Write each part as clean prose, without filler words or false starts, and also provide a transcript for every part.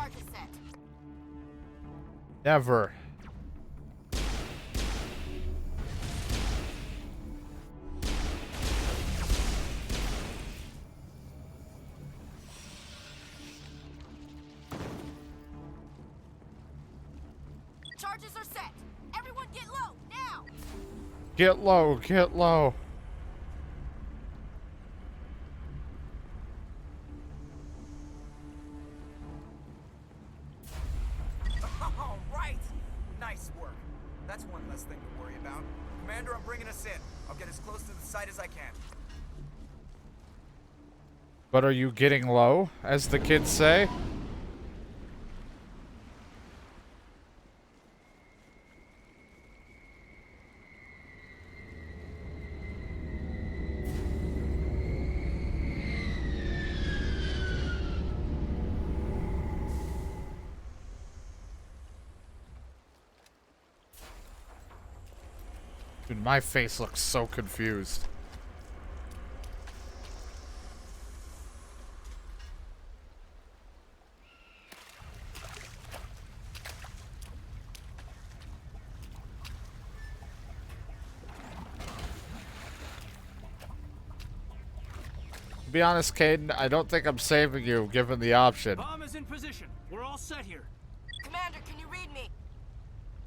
charges set. Never. Charges are set. Everyone get low, now! Get low, get low. All right. Nice work. That's one less thing to worry about. Commander, I'm bringing us in. I'll get as close to the site as I can. But are you getting low, as the kids say? Dude, my face looks so confused. To be honest, Caden, I don't think I'm saving you, given the option. Bomb is in position. We're all set here. Commander, can you read me?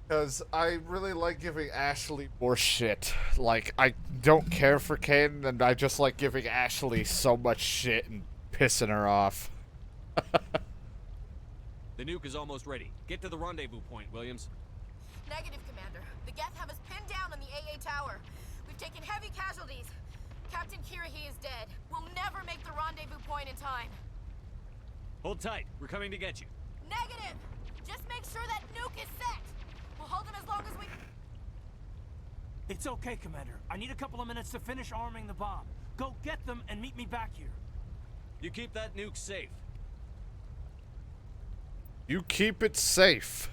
Because I really like giving Ashley more shit. Like, I don't care for Caden, and I just like giving Ashley so much shit and pissing her off. The nuke is almost ready. Get to the rendezvous point, Williams. Negative, Commander. The Geth have us pinned down on the AA tower. We've taken heavy casualties. Captain Kirahi is dead. We'll never make the rendezvous point in time. Hold tight. We're coming to get you. Negative! Just make sure that nuke is set! We'll hold them as long as we... It's okay, Commander. I need a couple of minutes to finish arming the bomb. Go get them and meet me back here. You keep that nuke safe. You keep it safe.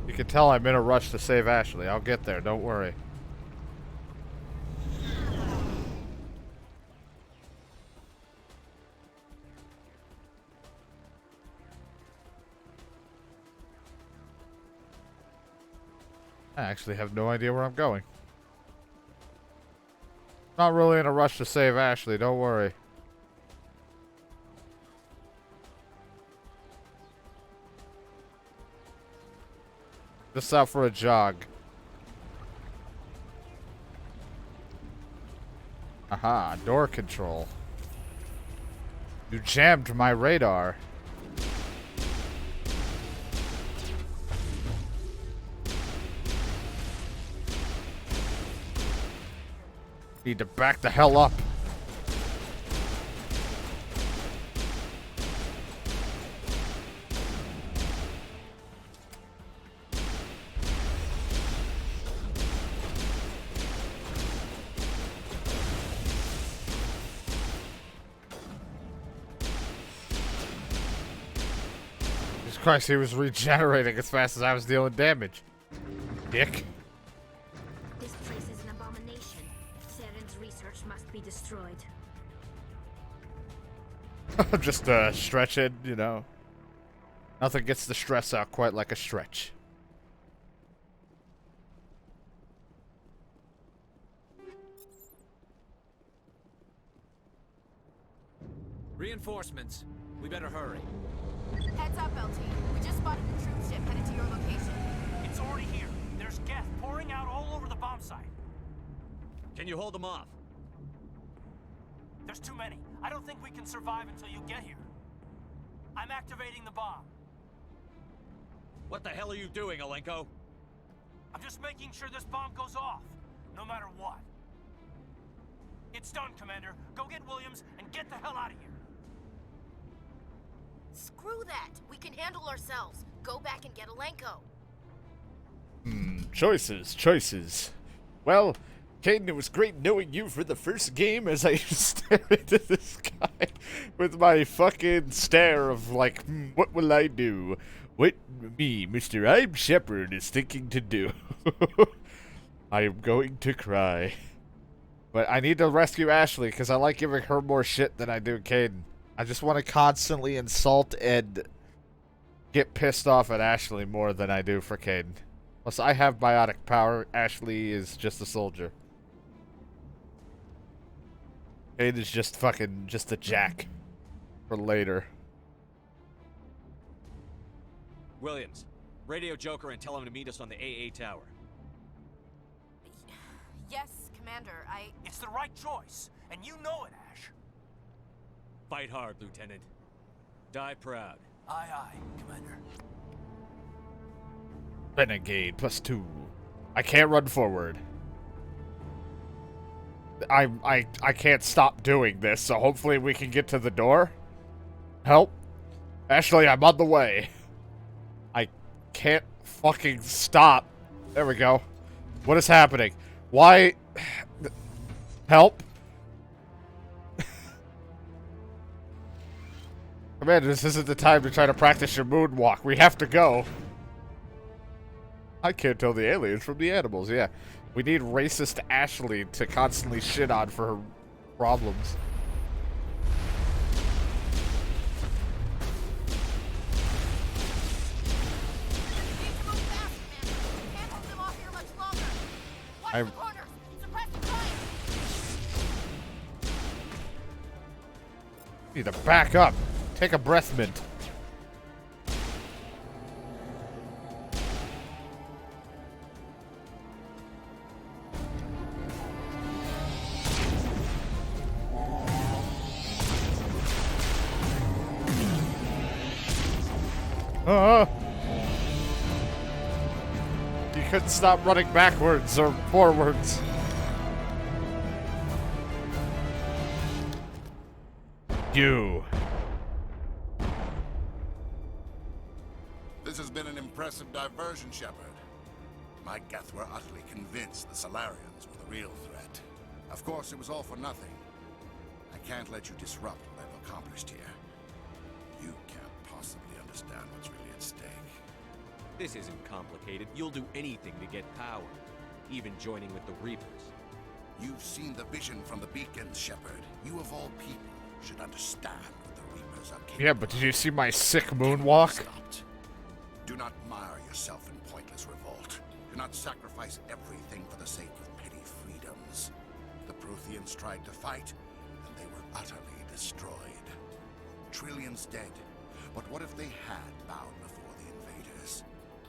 You can tell I'm in a rush to save Ashley. I'll get there, don't worry. I actually have no idea where I'm going. Not really in a rush to save Ashley, don't worry. Just out for a jog. Aha, door control. You jammed my radar. Need to back the hell up. Jesus Christ, he was regenerating as fast as I was dealing damage. Dick. This place is an abomination. Saren's research must be destroyed. Just stretching, you know. Nothing gets the stress out quite like a stretch. Reinforcements. We better hurry. Heads up, LT. We just spotted a troop ship headed to your location. It's already here. There's Geth pouring out all over the bomb site. Can you hold them off? There's too many. I don't think we can survive until you get here. I'm activating the bomb. What the hell are you doing, Alenko? I'm just making sure this bomb goes off, no matter what. It's done, Commander. Go get Williams and get the hell out of here. Screw that. We can handle ourselves. Go back and get Alenko. Choices, choices. Well, Caden, it was great knowing you for the first game as I stare into this guy with my fucking stare of like, what will I do? What me, Mr. I'm Shepard, is thinking to do. I am going to cry. But I need to rescue Ashley because I like giving her more shit than I do Caden. I just want to constantly insult and get pissed off at Ashley more than I do for Caden. Plus, I have biotic power. Ashley is just a soldier. Caden is just fucking just a jack for later. Williams, radio Joker and tell him to meet us on the AA tower. Yes, Commander, It's the right choice, and you know it, Ash. Fight hard, Lieutenant. Die proud. Aye, aye, Commander. Renegade +2. I can't run forward. I can't stop doing this, so hopefully we can get to the door. Help. Ashley, I'm on the way. I can't fucking stop. There we go. What is happening? Why? Help. Commander, this isn't the time to try to practice your moonwalk. We have to go. I can't tell the aliens from the animals, yeah. We need racist Ashley to constantly shit on for her problems. you need to move fast, Commander. We can't hold them off here much longer. Watch the corners. Suppress the fire. Need to back up. Take a breath mint. You couldn't stop running backwards or forwards. You. This has been an impressive diversion, Shepard. My Geth were utterly convinced the Solarians were the real threat. Of course, it was all for nothing. I can't let you disrupt what I've accomplished here. You can't possibly understand what's really at stake. This isn't complicated. You'll do anything to get power, even joining with the Reapers. You've seen the vision from the beacons, Shepard. You of all people should understand what the Reapers are capable. Yeah, but did you see my sick moonwalk? Stopped. Do not mire yourself in pointless revolt. Do not sacrifice everything for the sake of petty freedoms. The Protheans tried to fight, and they were utterly destroyed. Trillions dead. But what if they had bowed before the invaders?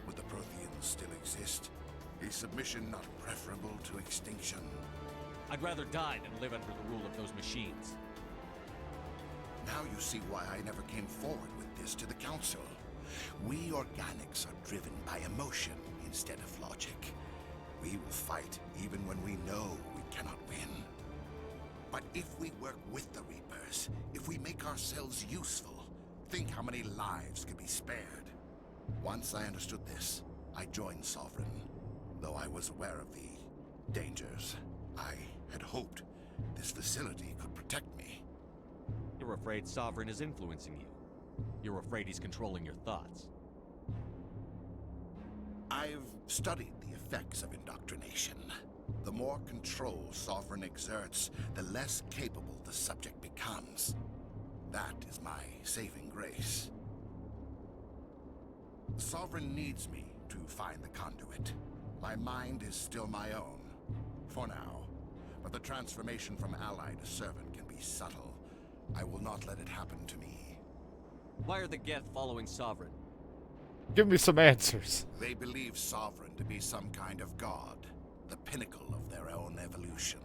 Would the Protheans still exist? Is submission not preferable to extinction? I'd rather die than live under the rule of those machines. Now you see why I never came forward with this to the Council. We organics are driven by emotion instead of logic. We will fight even when we know we cannot win. But if we work with the Reapers, if we make ourselves useful, think how many lives could be spared. Once I understood this, I joined Sovereign. Though I was aware of the dangers, I had hoped this facility could protect me. You're afraid Sovereign is influencing you. You're afraid he's controlling your thoughts. I've studied the effects of indoctrination. The more control Sovereign exerts, the less capable the subject becomes. That is my saving grace. Sovereign needs me to find the conduit. My mind is still my own, for now. But the transformation from ally to servant can be subtle. I will not let it happen to me. Why are the Geth following Sovereign? Give me some answers. They believe Sovereign to be some kind of god, the pinnacle of their own evolution.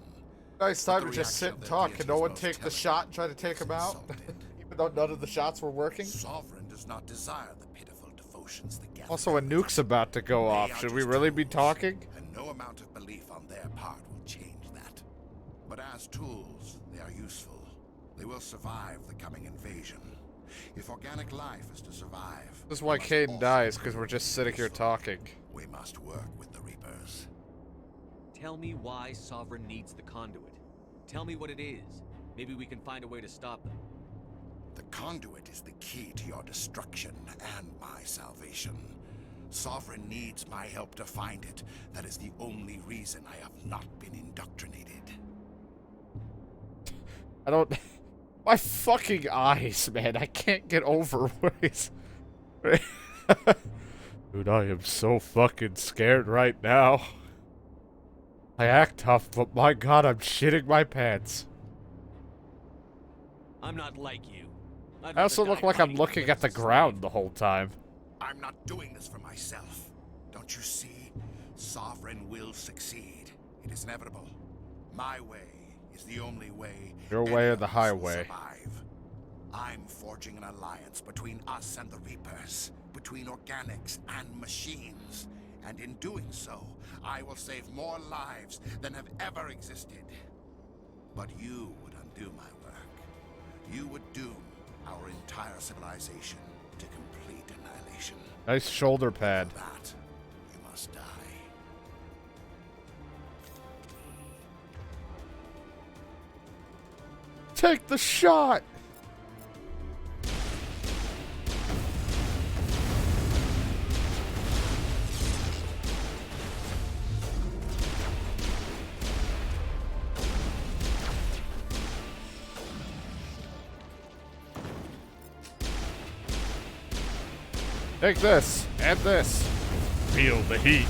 Nice time But to the just sit reaction and of talk their and no one deities take the most shot and telling try to take him is out. insulted. Even though none of the shots were working. Sovereign does not desire the pitiful devotions the Geth Also, a nuke's about to go They off. are Should we just really be tools, talking? And no amount of belief on their part will change that. But as tools, they are useful. They will survive the coming invasion. If organic life is to survive, This is why we must Caden also dies, be because we're just sitting here useful. talking. We must work with the Reapers. Tell me why Sovereign needs the conduit. Tell me what it is. Maybe we can find a way to stop them. The conduit is the key to your destruction and my salvation. Sovereign needs my help to find it. That is the only reason I have not been indoctrinated. I don't... My fucking eyes, man. I can't get over ways. Dude, I am so fucking scared right now. I act tough, but my god, I'm shitting my pants. I'm not like you. I also look like I'm looking at the ground the whole time. I'm not doing this for myself. Don't you see? Sovereign will succeed. It is inevitable. My way is the only way. Your way or any the of us will highway. survive. I'm forging an alliance between us and the Reapers, between organics and machines. And in doing so, I will save more lives than have ever existed. But you would undo my work. You would doom our entire civilization to complete annihilation. Nice shoulder pad. For that, you must die. Take the shot! Take this, and this. Feel the heat.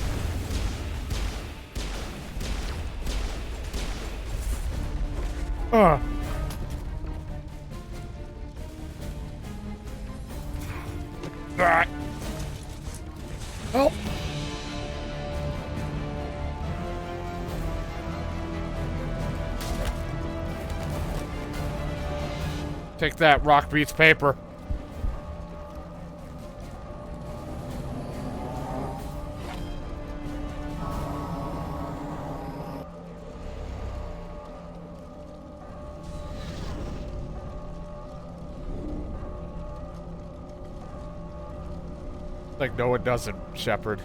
Ah. Oh. Take that, rock beats paper. Like, no, it doesn't, Shepard.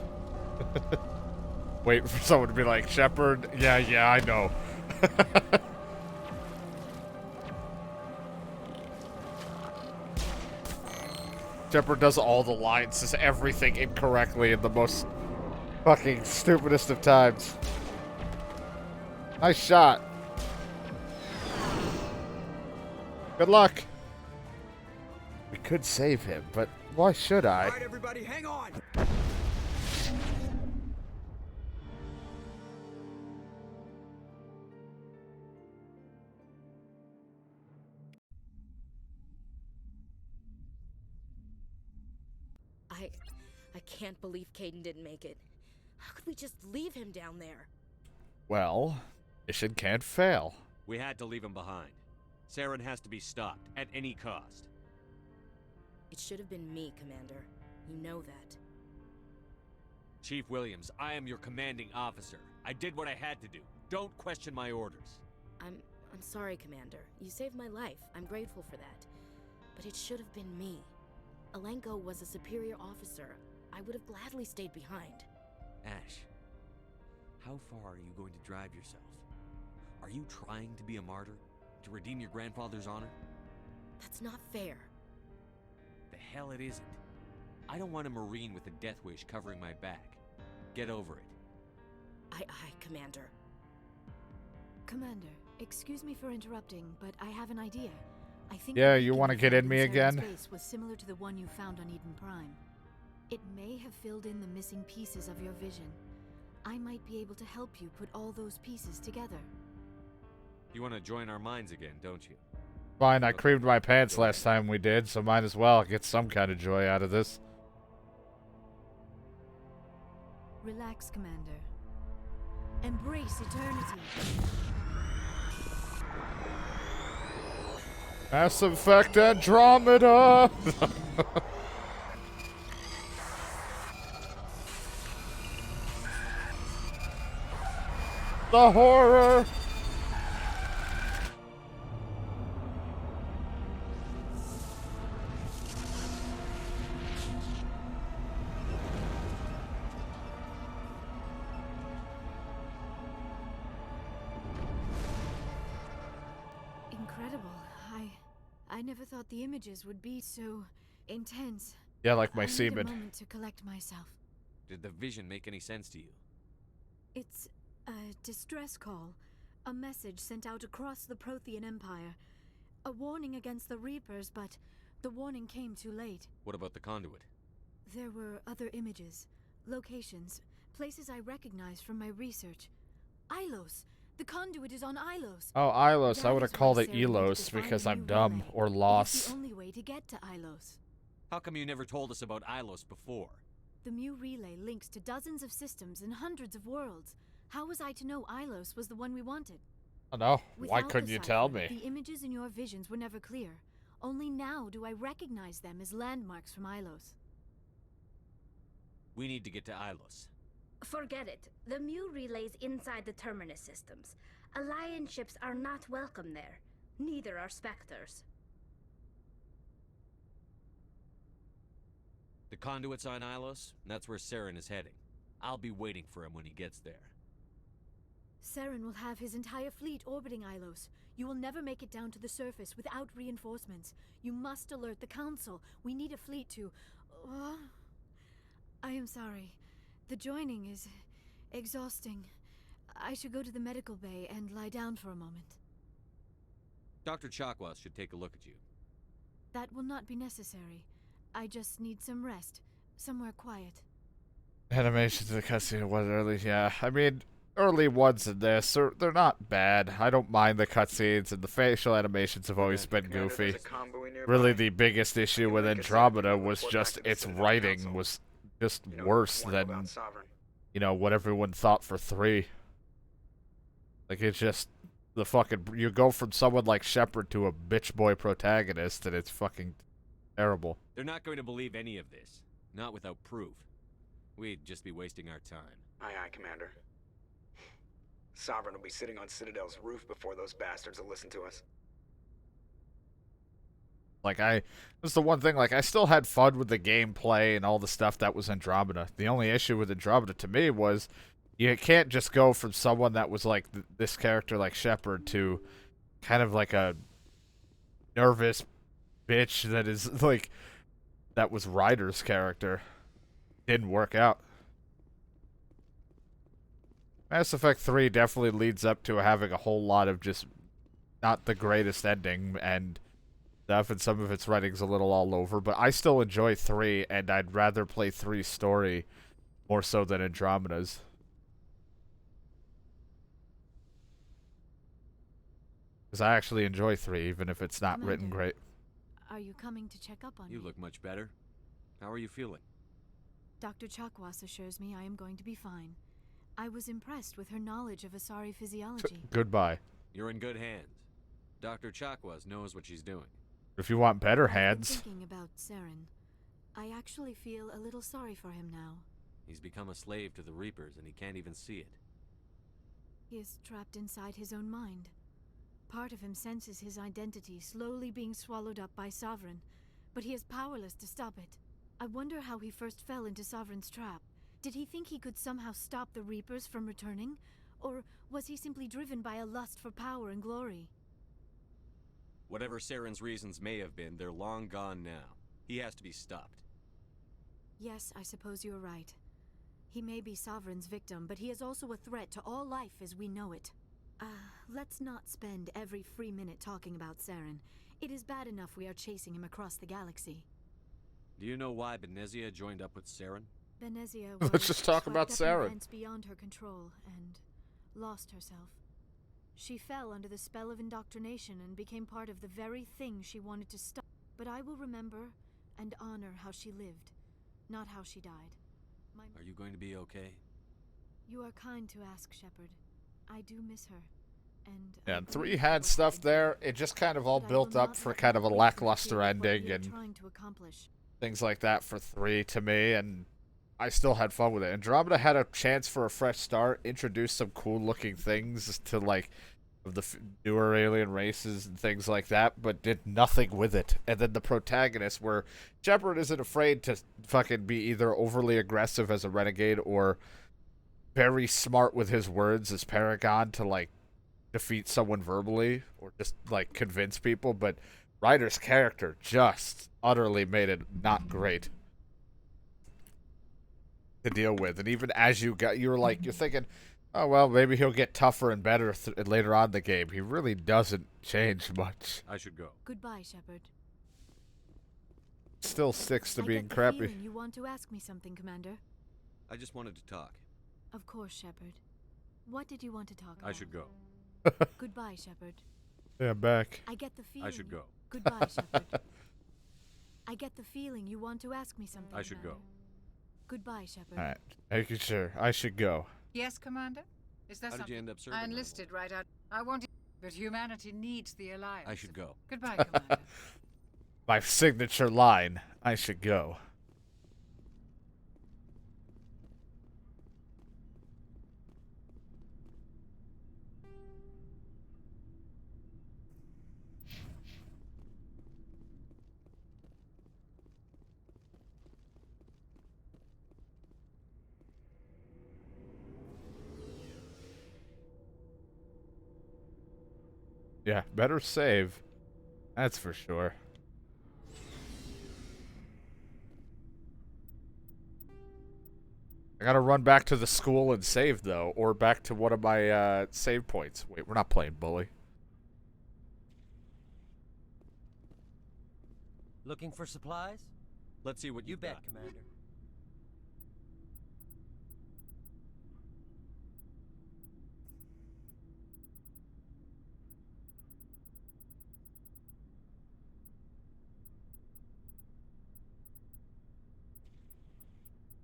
Wait for someone to be like, Shepard, yeah, I know. Shepard does all the lines, says everything incorrectly in the most fucking stupidest of times. Nice shot. Good luck. We could save him, but why should I? All right, everybody, hang on. I can't believe Caden didn't make it. How could we just leave him down there? Well, mission can't fail. We had to leave him behind. Saren has to be stopped at any cost. It should have been me, Commander. You know that. Chief Williams, I am your commanding officer. I did what I had to do. Don't question my orders. I'm sorry, Commander. You saved my life. I'm grateful for that. But it should have been me. Alenko was a superior officer. I would have gladly stayed behind. Ash, how far are you going to drive yourself? Are you trying to be a martyr? To redeem your grandfather's honor? That's not fair. The hell it isn't. I don't want a Marine with a death wish covering my back. Get over it. Aye, Commander. Commander, excuse me for interrupting, but I have an idea. I think Yeah, the you beacon want to you get found in me Saren's again? base was similar to the one you found on Eden Prime. It may have filled in the missing pieces of your vision. I might be able to help you put all those pieces together. You want to join our minds again, don't you? Fine, I creamed my pants last time we did, so might as well get some kind of joy out of this. Relax, Commander. Embrace eternity. Mass Effect Andromeda! The horror! Incredible. I never thought the images would be so intense. Yeah, like my I need semen. a moment to collect myself. Did the vision make any sense to you? It's a distress call. A message sent out across the Prothean Empire. A warning against the Reapers, but the warning came too late. What about the conduit? There were other images, locations, places I recognized from my research. Ilos! The conduit is on Ilos! Oh, Ilos. I That would have is called why it Saren needed to Elos find because a I'm new dumb relay. or It is lost. the only way to get to Ilos. How come you never told us about Ilos before? The Mu relay links to dozens of systems and hundreds of worlds. How was I to know Ilos was the one we wanted? Oh no, why Without couldn't the you tell cipher, me? The images in your visions were never clear. Only now do I recognize them as landmarks from Ilos. We need to get to Ilos. Forget it. The Mu relay's inside the Terminus systems. Alliance ships are not welcome there. Neither are Spectres. The conduit's on Ilos, and that's where Saren is heading. I'll be waiting for him when he gets there. Saren will have his entire fleet orbiting Ilos. You will never make it down to the surface without reinforcements. You must alert the Council. We need a fleet to... I am sorry. The joining is exhausting. I should go to the medical bay and lie down for a moment. Dr. Chakwas should take a look at you. That will not be necessary. I just need some rest. Somewhere quiet. Animations of the cutscene was early. Yeah, I mean, early ones in this, they're not bad. I don't mind the cutscenes, and the facial animations have always been goofy. Really, the biggest issue with Andromeda was just its writing was just worse than, you know, what everyone thought for 3. Like, it's just, the fucking, you go from someone like Shepard to a bitch boy protagonist, and it's fucking terrible. They're not going to believe any of this. Not without proof. We'd just be wasting our time. Aye, aye, Commander. Sovereign will be sitting on Citadel's roof before those bastards will listen to us. Like, that's the one thing, like, I still had fun with the gameplay and all the stuff that was Andromeda. The only issue with Andromeda to me was you can't just go from someone that was like this character like Shepard to kind of like a nervous bitch that is like, that was Ryder's character. Didn't work out. Mass Effect 3 definitely leads up to having a whole lot of just not the greatest ending and stuff, and some of its writing's a little all over, but I still enjoy 3, and I'd rather play 3's story more so than Andromeda's. Because I actually enjoy 3, even if it's not written great. Are you coming to check up on me? You look much better. How are you feeling? Dr. Chakwas assures me I am going to be fine. I was impressed with her knowledge of Asari physiology. Goodbye. You're in good hands. Dr. Chakwas knows what she's doing. If you want better I've been hands. thinking about Saren. I actually feel a little sorry for him now. He's become a slave to the Reapers, and he can't even see it. He is trapped inside his own mind. Part of him senses his identity slowly being swallowed up by Sovereign, but he is powerless to stop it. I wonder how he first fell into Sovereign's trap. Did he think he could somehow stop the Reapers from returning? Or was he simply driven by a lust for power and glory? Whatever Saren's reasons may have been, they're long gone now. He has to be stopped. Yes, I suppose you're right. He may be Sovereign's victim, but he is also a threat to all life as we know it. Let's not spend every free minute talking about Saren. It is bad enough we are chasing him across the galaxy. Do you know why Benezia joined up with Saren? Benezia Let's just talk about swept up in Saren. events beyond her control and lost herself. She fell under the spell of indoctrination and became part of the very thing she wanted to stop. But I will remember and honor how she lived, not how she died. Are you going to be okay? You are kind to ask, Shepard. I do miss her. And Yeah, and 3 had stuff there. It just kind of all built up for kind of a lackluster ending and things like that for 3 to me, and I still had fun with it. Andromeda had a chance for a fresh start, introduced some cool looking things to like of the newer alien races and things like that, but did nothing with it. And then the protagonist, where Shepard isn't afraid to fucking be either overly aggressive as a renegade or very smart with his words as Paragon to like defeat someone verbally or just like convince people, but Ryder's character just utterly made it not great. to deal with. And even as you were like, you're thinking, oh, well, maybe he'll get tougher and better later on in the game. He really doesn't change much. I should go. Goodbye, Shepard. Still sticks to I being get the crappy. feeling you want to ask me something, Commander. I just wanted to talk. Of course, Shepard. What did you want to talk about? I should go. Goodbye, Shepard. Yeah, I'm back. I get the feeling. I should go. Goodbye, Shepard. I get the feeling you want to ask me something. I should go. Goodbye, Shepard. All right, making sure. I should go. Yes, Commander? Is there How did something? you end up serving? I enlisted right out. I wanted, but humanity needs the Alliance. I should go. Goodbye, Commander. My signature line. I should go. Yeah, better save. That's for sure. I gotta run back to the school and save, though. Or back to one of my save points. Wait, we're not playing bully. Looking for supplies? Let's see what You you've bet, got. Commander.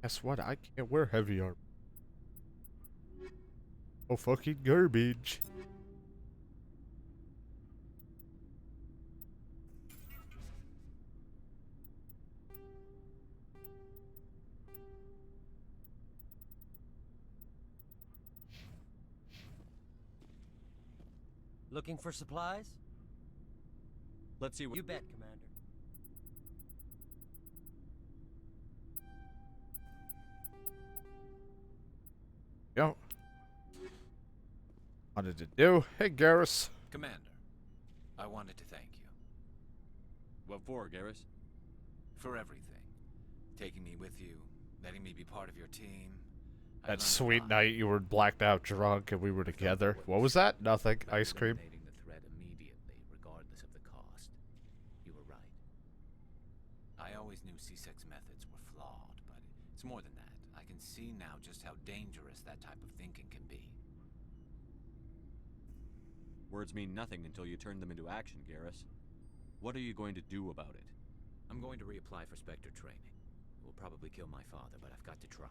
Guess what? I can't wear heavy armor. Oh, fucking garbage. Looking for supplies? Let's see what You bet, Commander. Yo. Wanted to do. Hey, Garrus. Commander, I wanted to thank you What for, Garrus? for everything. Taking me with you, letting me be part of your team. I learned That a sweet lot. night you were blacked out drunk and we were together. What was that? Nothing. About Ice cream. eliminating the threat immediately, regardless of the cost. You were right. I always knew C-Sec's methods were flawed, but it's more than that. I can see now just how dangerous that type of thinking can be. Words mean nothing until you turn them into action, Garrus. What are you going to do about it? I'm going to reapply for Spectre training. It will probably kill my father, but I've got to try.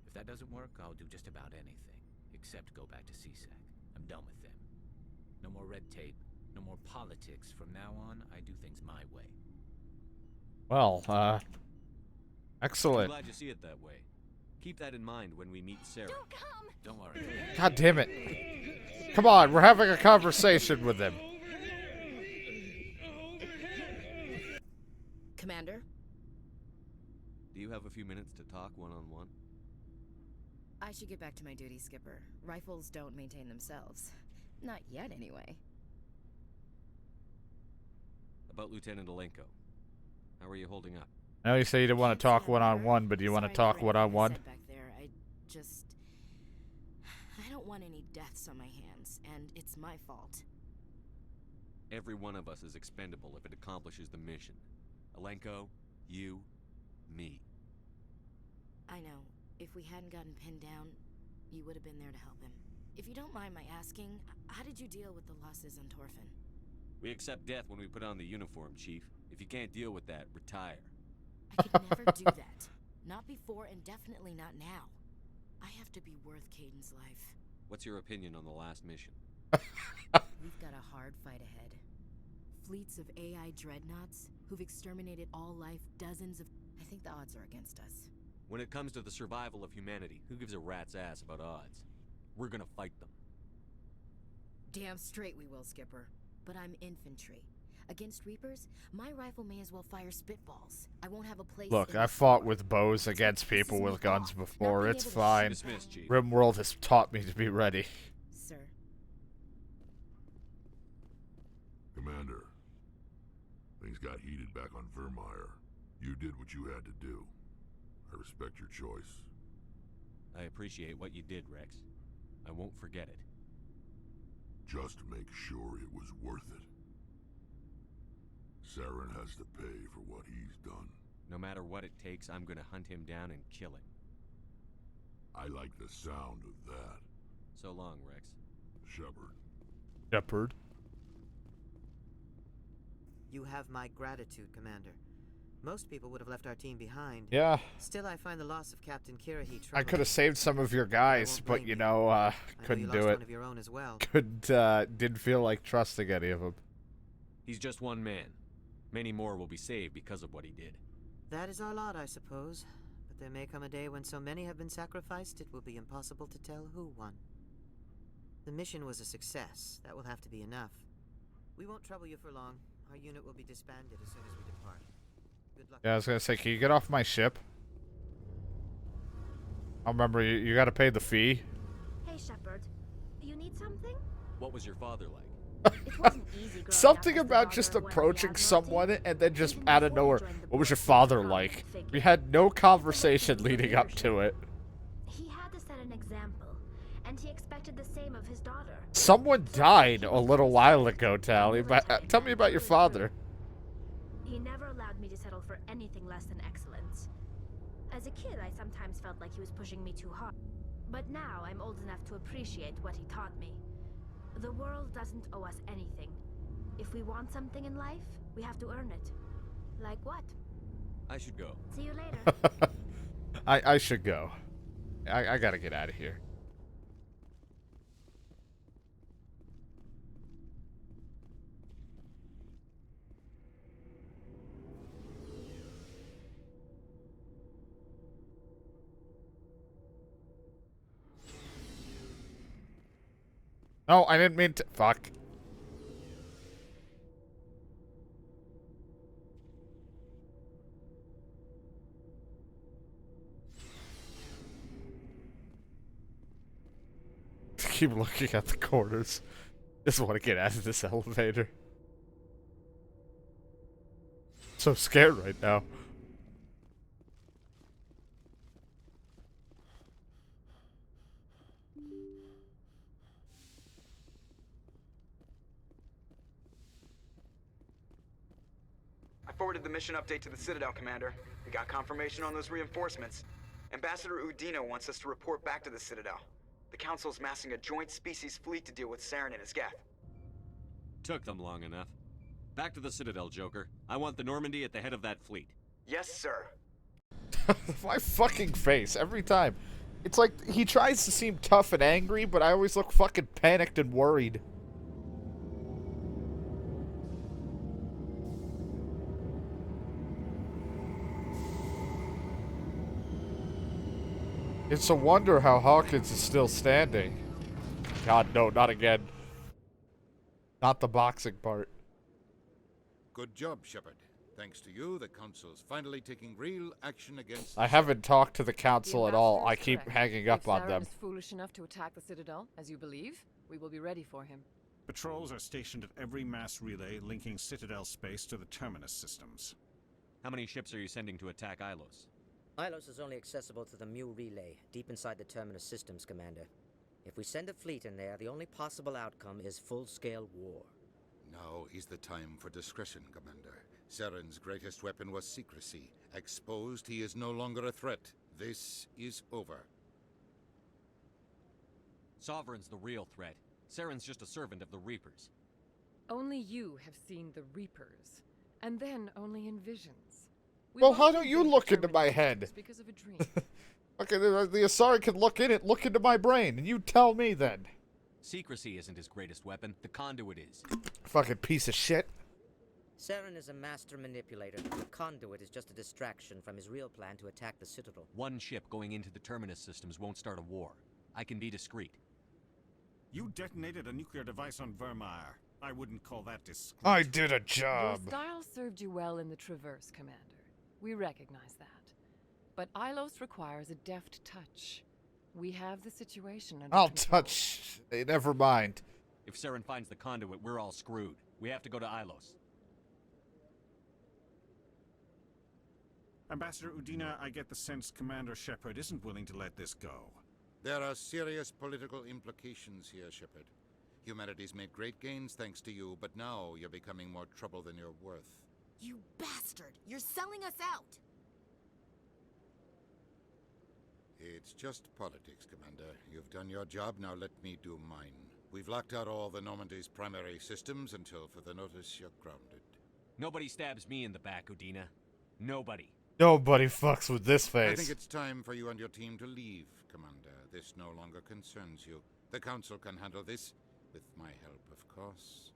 If that doesn't work, I'll do just about anything, except go back to C-Sec. I'm done with them. No more red tape, no more politics. From now on, I do things my way. Well, I'm excellent. glad you see it that way. Keep that in mind when we meet Sarah. Don't worry. God damn it. Come on, we're having a conversation with him. Commander? Do you have a few minutes to talk one-on-one? I should get back to my duty, Skipper. Rifles don't maintain themselves. Not yet, anyway. About Lieutenant Alenko. How are you holding up? I know you say you didn't want to talk one-on-one, but do you want to Sorry talk for anything I one-on-one? said back there. I don't want any deaths on my hands, and it's my fault. Every one of us is expendable if it accomplishes the mission. Alenko, you, me. I know. If we hadn't gotten pinned down, you would have been there to help him. If you don't mind my asking, how did you deal with the losses on Torfin? We accept death when we put on the uniform, Chief. If you can't deal with that, retire. I could never do that. Not before, and definitely not now. I have to be worth Caden's life. What's your opinion on the last mission? We've got a hard fight ahead. Fleets of AI dreadnoughts who've exterminated all life, dozens of... I think the odds are against us. When it comes to the survival of humanity, who gives a rat's ass about odds? We're gonna fight them. Damn straight we will, Skipper. But I'm infantry. Against Reapers, my rifle may as well fire spitballs. I won't have a place. Look, in I the fought sword. with bows against This people is with my guns fault. before. Not being It's able to fine. Dismissed, Chief. RimWorld has taught me to be ready. Sir. Commander, things got heated back on Vermeer. You did what you had to do. I respect your choice. I appreciate what you did, Rex. I won't forget it. Just make sure it was worth it. Saren has to pay for what he's done. No matter what it takes, I'm gonna hunt him down and kill him. I like the sound of that. So long, Rex. Shepard. Shepard. You have my gratitude, Commander. Most people would have left our team behind. Yeah. Still, I find the loss of Captain Kirahi troubling. I could have saved some of your guys, but you know, couldn't do it. One of your own as well. Didn't feel like trusting any of them. He's just one man. Many more will be saved because of what he did. That is our lot, I suppose. But there may come a day when so many have been sacrificed, it will be impossible to tell who won. The mission was a success. That will have to be enough. We won't trouble you for long. Our unit will be disbanded as soon as we depart. Good luck. Yeah, I was gonna say, can you get off my ship? I remember you gotta pay the fee. Hey, Shepard. You need something? What was your father like? It wasn't easy growing Something up as the about daughter just of one of the approaching Admiralty. someone and then just Even out of before he nowhere. joined the What was your board, he father was a like? prominent figure. We had no He conversation was leading up to it. He had to set an example, and he expected the same of his daughter. Someone died a little while ago, Tally. But tell me about your father. He never allowed me to settle for anything less than excellence. As a kid, I sometimes felt like he was pushing me too hard. But now I'm old enough to appreciate what he taught me. The world doesn't owe us anything. If we want something in life, we have to earn it. Like what? I should go. See you later. I should go. I gotta get out of here. No, I didn't mean to. Fuck. Keep looking at the corners. Just want to get out of this elevator. So scared right now. I forwarded the mission update to the Citadel, Commander. We got confirmation on those reinforcements. Ambassador Udina wants us to report back to the Citadel. The Council's massing a joint species fleet to deal with Saren and his geth. Took them long enough. Back to the Citadel, Joker. I want the Normandy at the head of that fleet. Yes, sir. My fucking face every time. It's like he tries to seem tough and angry, but I always look fucking panicked and worried. It's a wonder how Hawkins is still standing. God, no, not again. Not the boxing part. Good job, Shepard. Thanks to you, the Council's finally taking real action against... I haven't talked to the Council at all. I keep hanging up on them. If Saren is foolish enough to attack the Citadel, as you believe, we will be ready for him. Patrols are stationed at every mass relay linking Citadel space to the Terminus systems. How many ships are you sending to attack Ilos? Ilos is only accessible to the Mu relay, deep inside the Terminus systems, Commander. If we send a fleet in there, the only possible outcome is full-scale war. Now is the time for discretion, Commander. Saren's greatest weapon was secrecy. Exposed, he is no longer a threat. This is over. Sovereign's the real threat. Saren's just a servant of the Reapers. Only you have seen the Reapers, and then only in visions. Well, how don't you look into my head? Because of a dream. Okay, the Asari can look into my brain, and you tell me then. Secrecy isn't his greatest weapon. The conduit is. Fucking piece of shit. Saren is a master manipulator. The conduit is just a distraction from his real plan to attack the Citadel. One ship going into the Terminus systems won't start a war. I can be discreet. You detonated a nuclear device on Vermeer. I wouldn't call that discreet. I did a job. Your style served you well in the Traverse, Commander. We recognize that. But Ilos requires a deft touch. We have the situation under I'll control. touch. Never mind. If Saren finds the conduit, we're all screwed. We have to go to Ilos. Ambassador Udina, I get the sense Commander Shepard isn't willing to let this go. There are serious political implications here, Shepard. Humanity's made great gains thanks to you, but now you're becoming more trouble than you're worth. You bastard! You're selling us out! It's just politics, Commander. You've done your job, now let me do mine. We've locked out all the Normandy's primary systems until further notice you're grounded. Nobody stabs me in the back, Udina. Nobody. Nobody fucks with this face. I think it's time for you and your team to leave, Commander. This no longer concerns you. The Council can handle this, with my help, of course.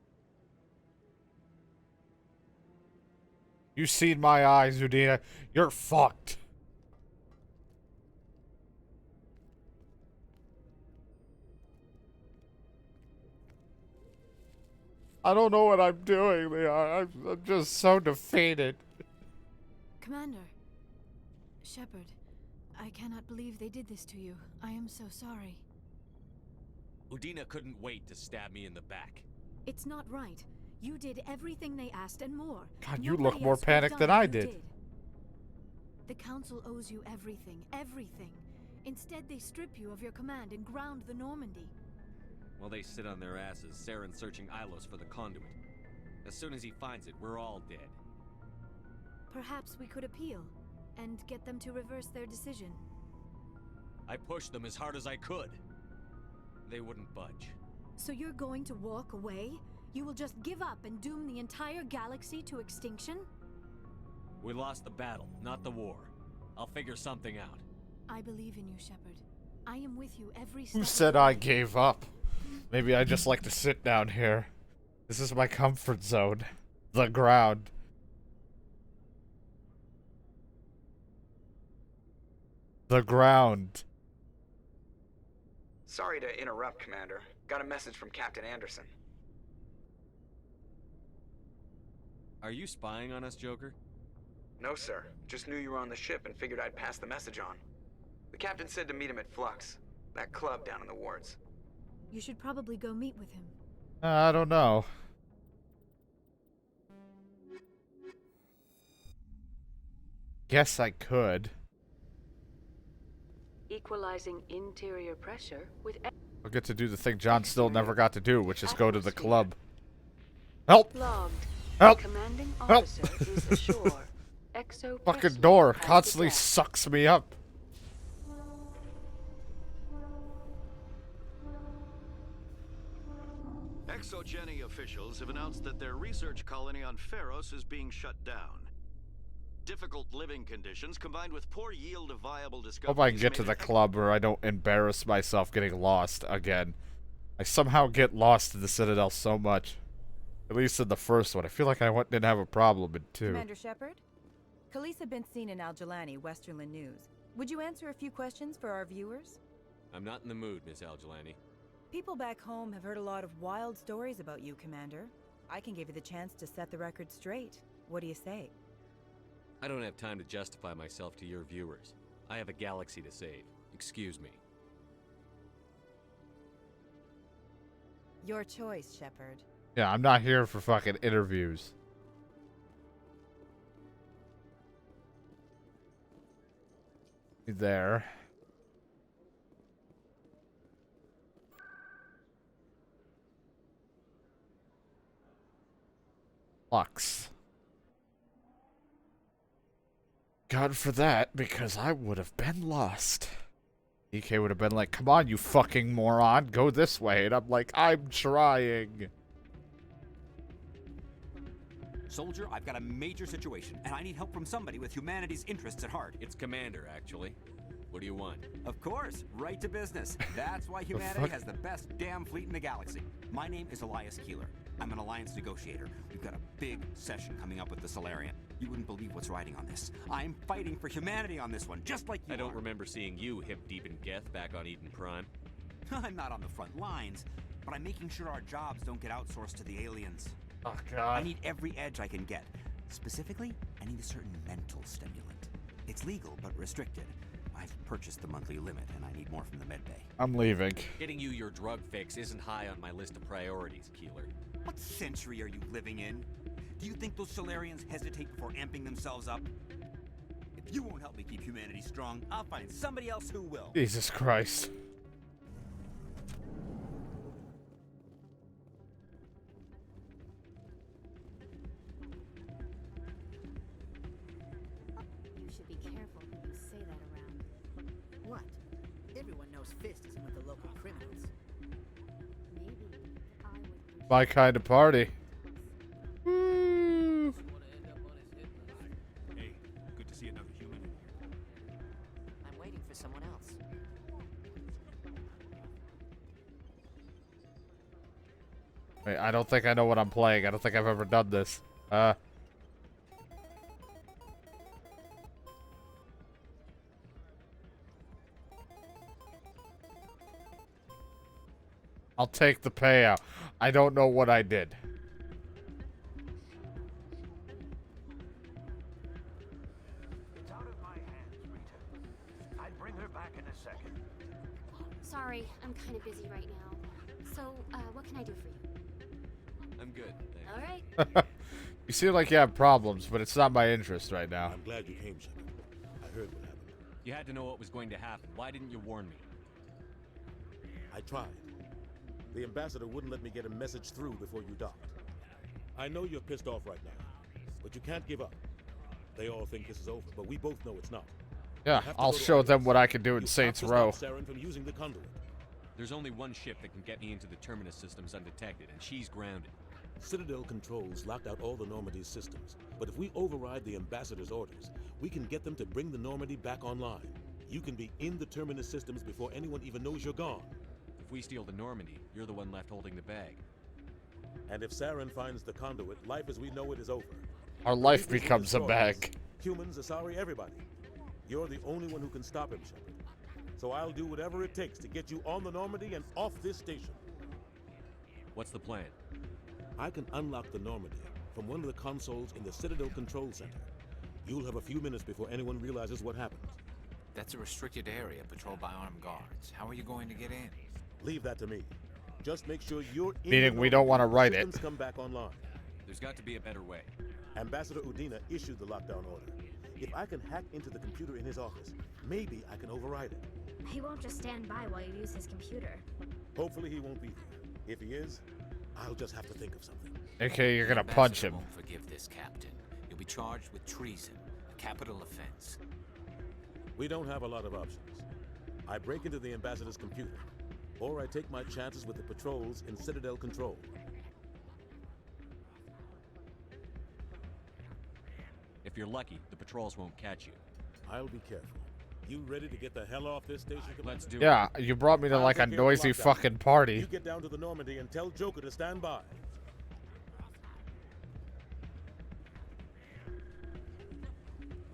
You seen my eyes, Udina. You're fucked. I don't know what I'm doing, Leon. I'm just so defeated. Commander. Shepard. I cannot believe they did this to you. I am so sorry. Udina couldn't wait to stab me in the back. It's not right. You did everything they asked and more. God, you Nobody look more else would have panicked done than what I you did. The Council owes you everything, everything. Instead, they strip you of your command and ground the Normandy. While they sit on their asses, Saren's searching Ilos for the conduit. As soon as he finds it, we're all dead. Perhaps we could appeal and get them to reverse their decision. I pushed them as hard as I could. They wouldn't budge. So you're going to walk away? You will just give up and doom the entire galaxy to extinction? We lost the battle, not the war. I'll figure something out. I believe in you, Shepard. I am with you every step. Who said I gave up? Maybe I just like to sit down here. This is my comfort zone. The ground. The ground. Sorry to interrupt, Commander. Got a message from Captain Anderson. Are you spying on us, Joker? No, sir. Just knew you were on the ship and figured I'd pass the message on. The captain said to meet him at Flux, that club down in the wards. You should probably go meet with him. I don't know. Guess I could. Equalizing interior pressure with... I'll get to do the thing John still never got to do, which is go to the club. Help! Logged. Help! Commanding Help! officer is ashore. Exo Fucking door constantly sucks me up. Exogeny officials have announced that their research colony on Pharos is being shut down. Difficult living conditions combined with poor yield of viable discoveries. Hope I can get to the club where I don't embarrass myself getting lost again. I somehow get lost in the Citadel so much. At least in the first one. I feel like I didn't have a problem in 2. Commander Shepard? Khaleesa been seen in Al-Jalani, Westerland News. Would you answer a few questions for our viewers? I'm not in the mood, Miss Al-Jalani. People back home have heard a lot of wild stories about you, Commander. I can give you the chance to set the record straight. What do you say? I don't have time to justify myself to your viewers. I have a galaxy to save. Excuse me. Your choice, Shepard. Yeah, I'm not here for fucking interviews. There. Lux. God for that, because I would have been lost. EK would have been like, come on, you fucking moron, go this way. And I'm like, I'm trying. Soldier, I've got a major situation, and I need help from somebody with humanity's interests at heart. It's Commander, actually. What do you want? Of course, right to business. That's why humanity has the best damn fleet in the galaxy. My name is Elias Keeler. I'm an alliance negotiator. We've got a big session coming up with the Solarian. You wouldn't believe what's riding on this. I'm fighting for humanity on this one, just like you I don't remember seeing you hip deep in Geth back on Eden Prime. I'm not on the front lines, but I'm making sure our jobs don't get outsourced to the aliens. Oh, God. I need every edge I can get. Specifically, I need a certain mental stimulant. It's legal, but restricted. I've purchased the monthly limit, and I need more from the medbay. I'm leaving. Getting you your drug fix isn't high on my list of priorities, Keeler. What century are you living in? Do you think those Solarians hesitate before amping themselves up? If you won't help me keep humanity strong, I'll find somebody else who will. Jesus Christ. careful who you say that around. What? Everyone knows Fist isn't with the local criminals. Maybe I would. My kind of party. Hey, good to see another human. I'm waiting for someone else. Wait, I don't think I know what I'm playing. I don't think I've ever done this. I'll take the payout. I don't know what I did. It's out of my hands, Rita. I'd bring her back in a second. Sorry, I'm kind of busy right now. So, what can I do for you? I'm good, thanks. All right. You seem like you have problems, but it's not my interest right now. I'm glad you came, Shepard. I heard what happened. You had to know what was going to happen. Why didn't you warn me? I tried. The ambassador wouldn't let me get a message through before you docked. I know you're pissed off right now, but you can't give up. They all think this is over, but we both know it's not. Yeah, I'll show them what I can do in Saints Row. Saren from using the conduit. There's only one ship that can get me into the Terminus systems undetected, and she's grounded. Citadel controls locked out all the Normandy's systems, but if we override the ambassador's orders, we can get them to bring the Normandy back online. You can be in the Terminus systems before anyone even knows you're gone. If we steal the Normandy, you're the one left holding the bag. And if Saren finds the conduit, life as we know it is over. Our life becomes a bag. Humans are sorry, everybody. You're the only one who can stop him, Shepard. So I'll do whatever it takes to get you on the Normandy and off this station. What's the plan? I can unlock the Normandy from one of the consoles in the Citadel Control Center. You'll have a few minutes before anyone realizes what happened. That's a restricted area patrolled by armed guards. How are you going to get in? Leave that to me. Just make sure you're in. Meaning we don't want to write it. Systems come back online. There's got to be a better way. Ambassador Udina issued the lockdown order. If I can hack into the computer in his office, maybe I can override it. He won't just stand by while you use his computer. Hopefully he won't be there. If he is, I'll just have to think of something. Okay, you're gonna punch him. Won't forgive this, Captain. You'll be charged with treason, a capital offense. We don't have a lot of options. I break into the ambassador's computer, or I take my chances with the patrols in Citadel Control. If you're lucky, the patrols won't catch you. I'll be careful. You ready to get the hell off this station, Commander? Let's do it. Yeah, you brought me to like a noisy fucking party. You get down to the Normandy and tell Joker to stand by.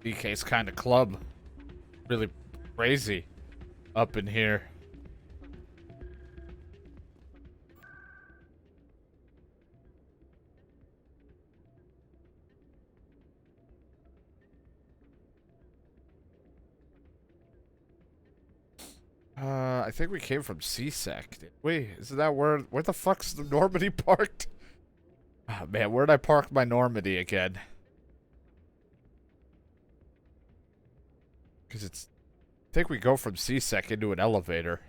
DK's kind of club. Really crazy up in here. I think we came from CSEC. Wait, isn't that where the fuck's the Normandy parked? Oh man, where'd I park my Normandy again? Because it's... I think we go from CSEC into an elevator.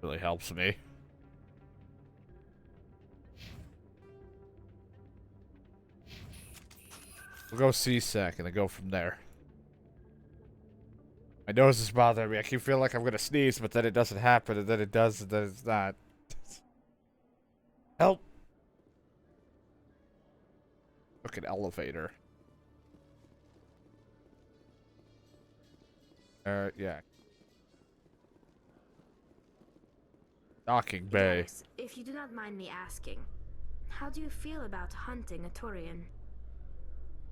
Really helps me. We'll go CSEC and then go from there. My nose is bothering me. I keep feeling like I'm gonna sneeze, but then it doesn't happen, and then it does, and then it's not. Help! Fucking elevator. Yeah. Docking bay. Yes, if you do not mind me asking, how do you feel about hunting a Turian?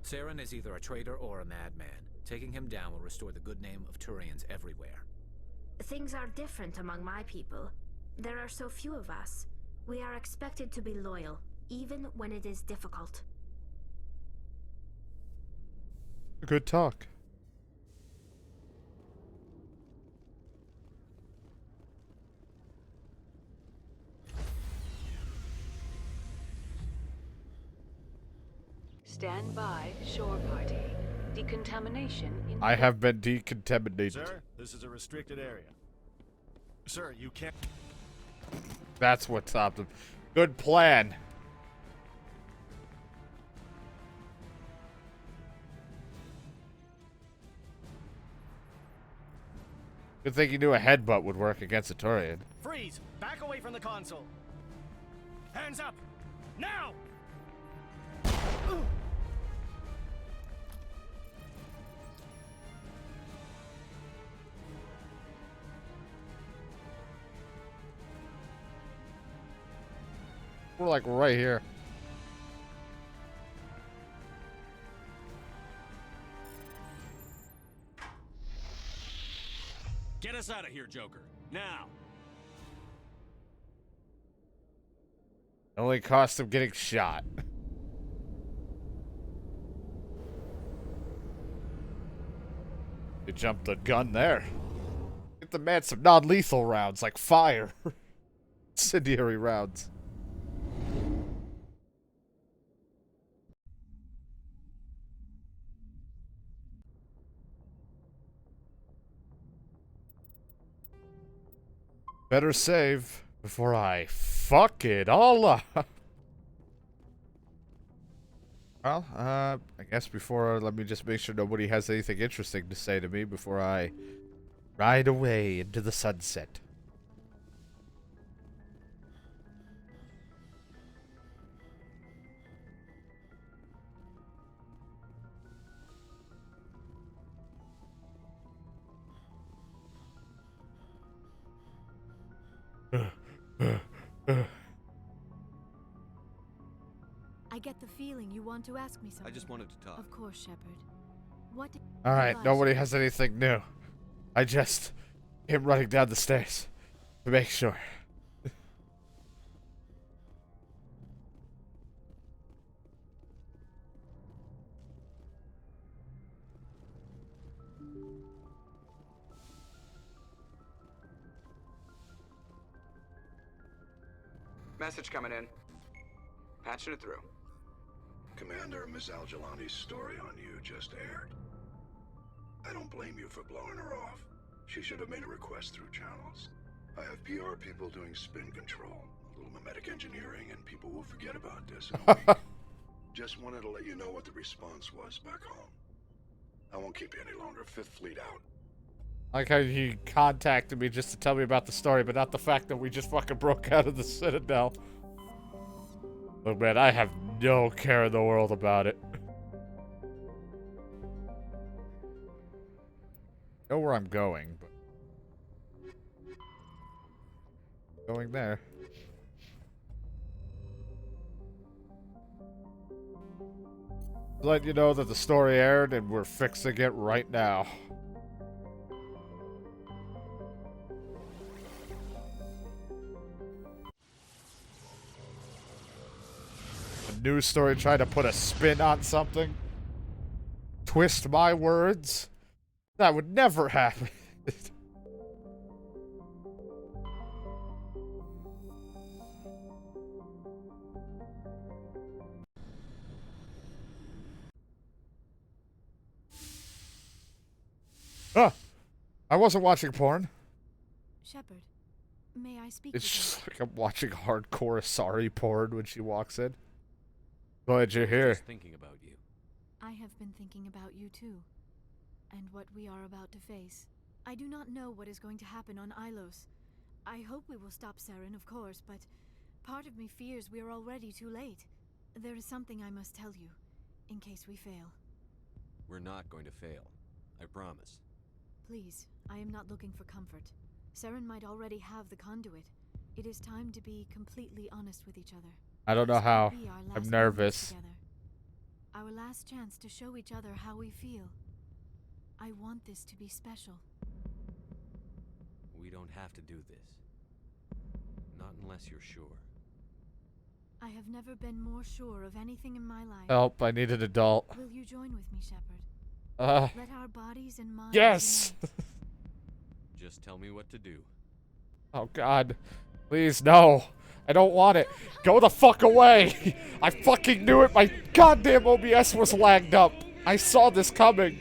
Saren is either a traitor or a madman. Taking him down will restore the good name of Turians everywhere. Things are different among my people. There are so few of us. We are expected to be loyal, even when it is difficult. Good talk. Stand by, shore party. Decontamination in... I have been decontaminated. Sir, this is a restricted area. Sir, you can't... That's what stopped him. Good plan. Good thing you knew a headbutt would work against a Turian. Freeze! Back away from the console! Hands up! Now! We're like right here. Get us out of here, Joker. Now! Only cost of getting shot. You jumped the gun there. Get the man some non-lethal rounds, like fire. Incendiary rounds. Better save before I fuck it all up. Well, I guess let me just make sure nobody has anything interesting to say to me before I ride away into the sunset. I get the feeling you want to ask me something. I just wanted to talk. Of course, Shepard. What? Alright, nobody has anything new. I just came running down the stairs to make sure. Message coming in. Patching it through. Commander, Miss Al-Jalani's story on you just aired. I don't blame you for blowing her off. She should have made a request through channels. I have PR people doing spin control, a little mimetic engineering, and people will forget about this in a week. Just wanted to let you know what the response was back home. I won't keep you any longer. Fifth Fleet out. I like how he contacted me just to tell me about the story, but not the fact that we just fucking broke out of the Citadel. Look, man, I have no care in the world about it. I know where I'm going, but going there. Let you know that the story aired and we're fixing it right now. News story trying to put a spin on something. Twist my words. That would never happen. I wasn't watching porn. Shepard, may I speak? It's just like I'm watching hardcore Asari porn when she walks in. Glad you're here. Just thinking about you. I have been thinking about you too, and what we are about to face. I do not know what is going to happen on Ilos. I hope we will stop Saren, of course, but part of me fears we are already too late. There is something I must tell you, in case we fail. We're not going to fail. I promise. Please, I am not looking for comfort. Saren might already have the conduit. It is time to be completely honest with each other. I don't know how. I'm nervous. Our last chance to show each other how we feel. I want this to be special. We don't have to do this. Not unless you're sure. I have never been more sure of anything in my life. Help, I need an adult. Will you join with me, Shepard? Let our bodies and minds... Yes! Just tell me what to do. Oh, God. Please, no. I don't want it. Go the fuck away. I fucking knew it. My goddamn OBS was lagged up. I saw this coming.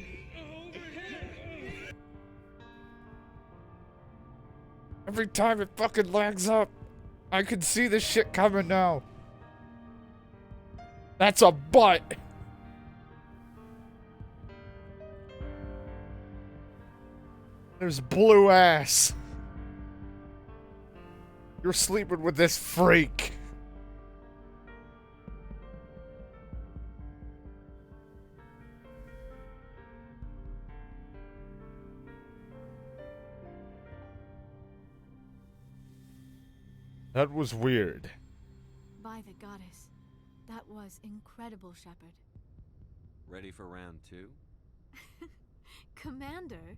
Every time it fucking lags up, I can see this shit coming now. That's a butt. There's blue ass. You're sleeping with this freak. That was weird. By the goddess. That was incredible, Shepard. Ready for round 2? Commander?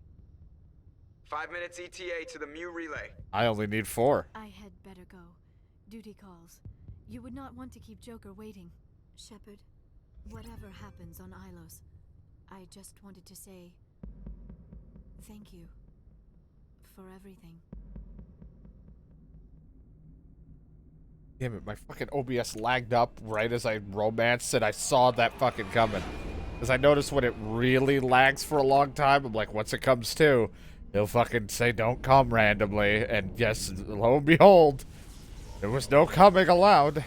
5 minutes ETA to the Mew relay. I only need 4. I had better go. Duty calls. You would not want to keep Joker waiting. Shepard, whatever happens on Ilos, I just wanted to say thank you for everything. Damn it, my fucking OBS lagged up right as I romanced it. I saw that fucking coming. Because I noticed when it really lags for a long time, I'm like, once it comes to, they'll fucking say don't come randomly. And yes, lo and behold, there was no coming allowed.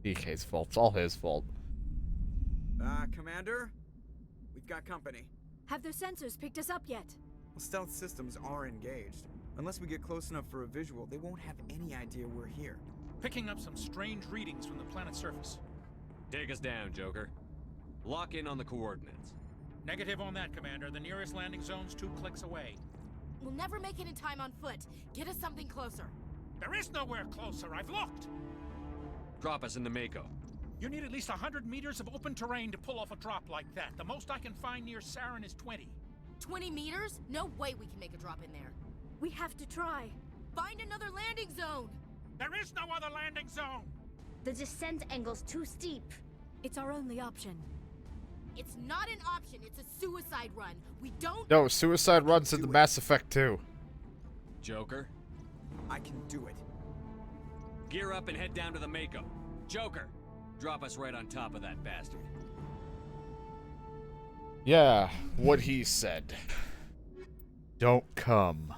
DK's fault. It's all his fault. Commander? We've got company. Have their sensors picked us up yet? Well, stealth systems are engaged. Unless we get close enough for a visual, they won't have any idea we're here. Picking up some strange readings from the planet's surface. Take us down, Joker. Lock in on the coordinates. Negative on that, Commander. The nearest landing zone's 2 clicks away. We'll never make it in time on foot. Get us something closer. There is nowhere closer. I've looked. Drop us in the Mako. You need at least 100 meters of open terrain to pull off a drop like that. The most I can find near Saren is 20. 20 meters? No way we can make a drop in there. We have to try. Find another landing zone. There is no other landing zone. The descent angle's too steep. It's our only option. It's not an option. It's a suicide run. We don't... No, suicide runs in the Mass Effect 2. Joker? I can do it. Gear up and head down to the Mako. Joker, drop us right on top of that bastard. Yeah, what he said. Don't come.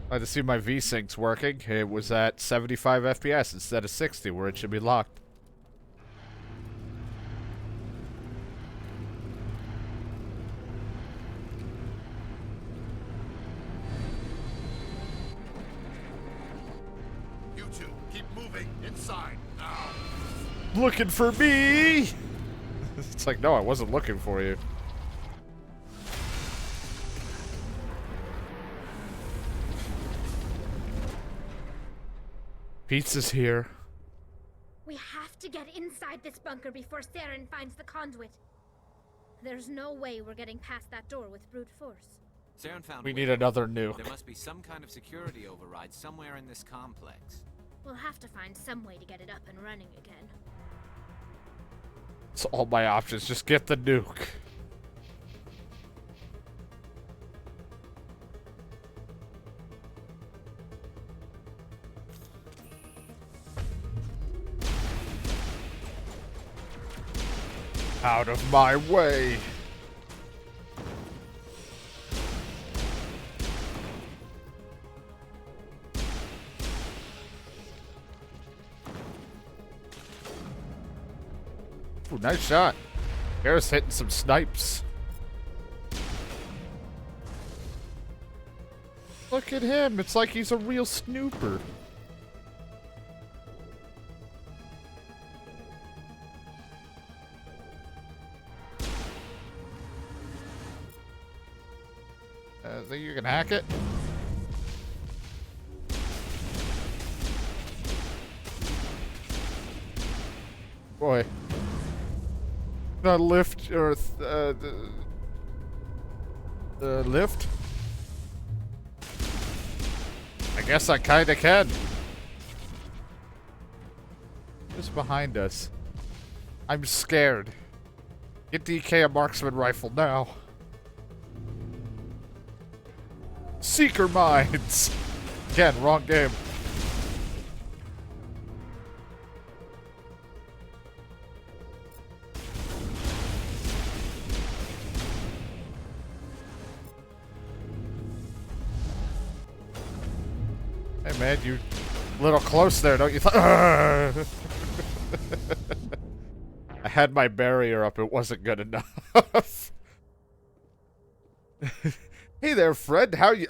Glad to see my V-Sync's working. It was at 75 FPS instead of 60, where it should be locked. You two, keep moving inside now. Looking for me? It's like, no, I wasn't looking for you. Pizza's here. We have to get inside this bunker before Saren finds the conduit. There's no way we're getting past that door with brute force. Saren found We a need way. another nuke. There must be some kind of security override somewhere in this complex. We'll have to find some way to get it up and running again. It's all my options. Just get the nuke. Out of my way. Ooh, nice shot. Garrett's hitting some snipes. Look at him. It's like he's a real snooper. Think you can hack it? Boy. Not lift or the lift? I guess I kinda can. Just behind us. I'm scared. Get DK a marksman rifle now. Seeker mines! Again, wrong game. Hey man, you a little close there, don't you think? I had my barrier up, it wasn't good enough. Hey there, Fred, how you...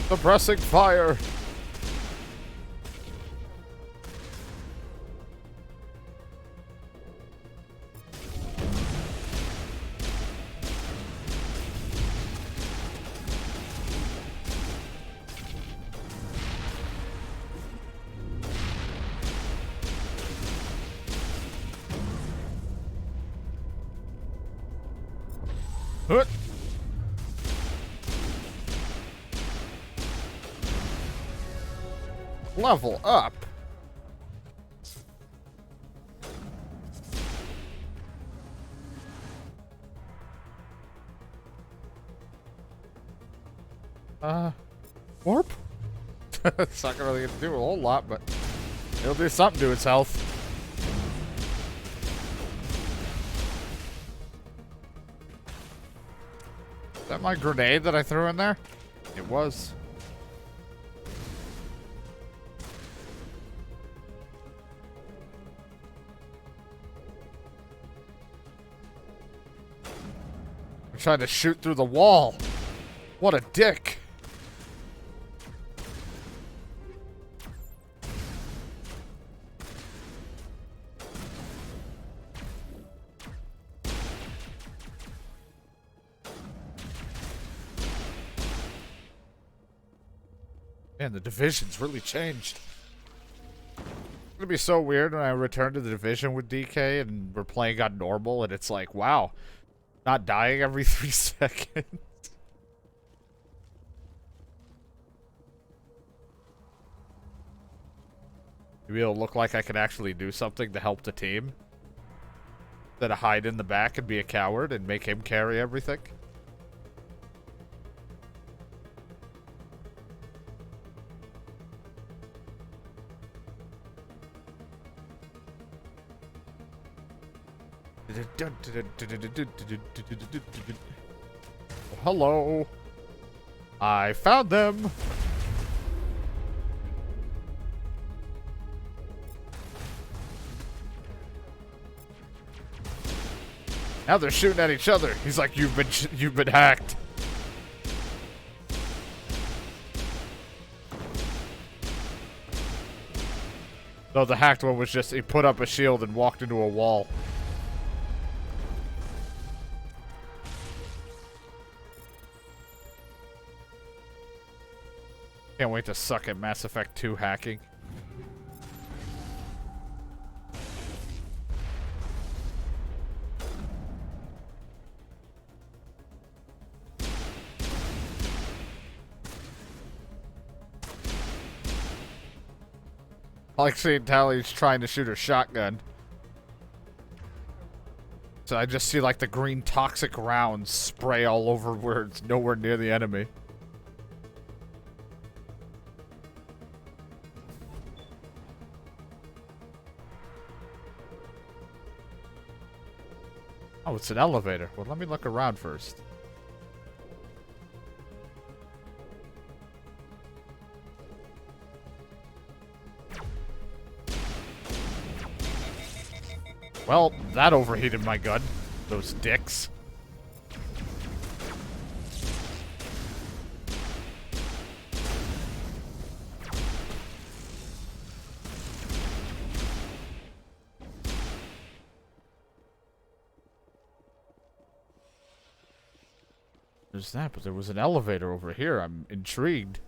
Suppressing fire. Huh. Level up. Warp? It's not really gonna do a whole lot, but it'll do something to its health. Is that my grenade that I threw in there? It was. I'm trying to shoot through the wall. What a dick. Man, the Division's really changed. It's gonna be so weird when I return to the Division with DK and we're playing on normal and it's like, wow, not dying every 3 seconds. Maybe it'll look like I can actually do something to help the team. Instead of hide in the back and be a coward and make him carry everything. Hello. I found them. Now they're shooting at each other. He's like, you've been hacked. No, the hacked one was just, he put up a shield and walked into a wall. Can't wait to suck at Mass Effect 2 hacking. I like seeing Tally's trying to shoot her shotgun. So I just see like the green toxic rounds spray all over where it's nowhere near the enemy. Oh, it's an elevator. Well, let me look around first. Well, that overheated my gun. Those dicks. There's that, but there was an elevator over here. I'm intrigued.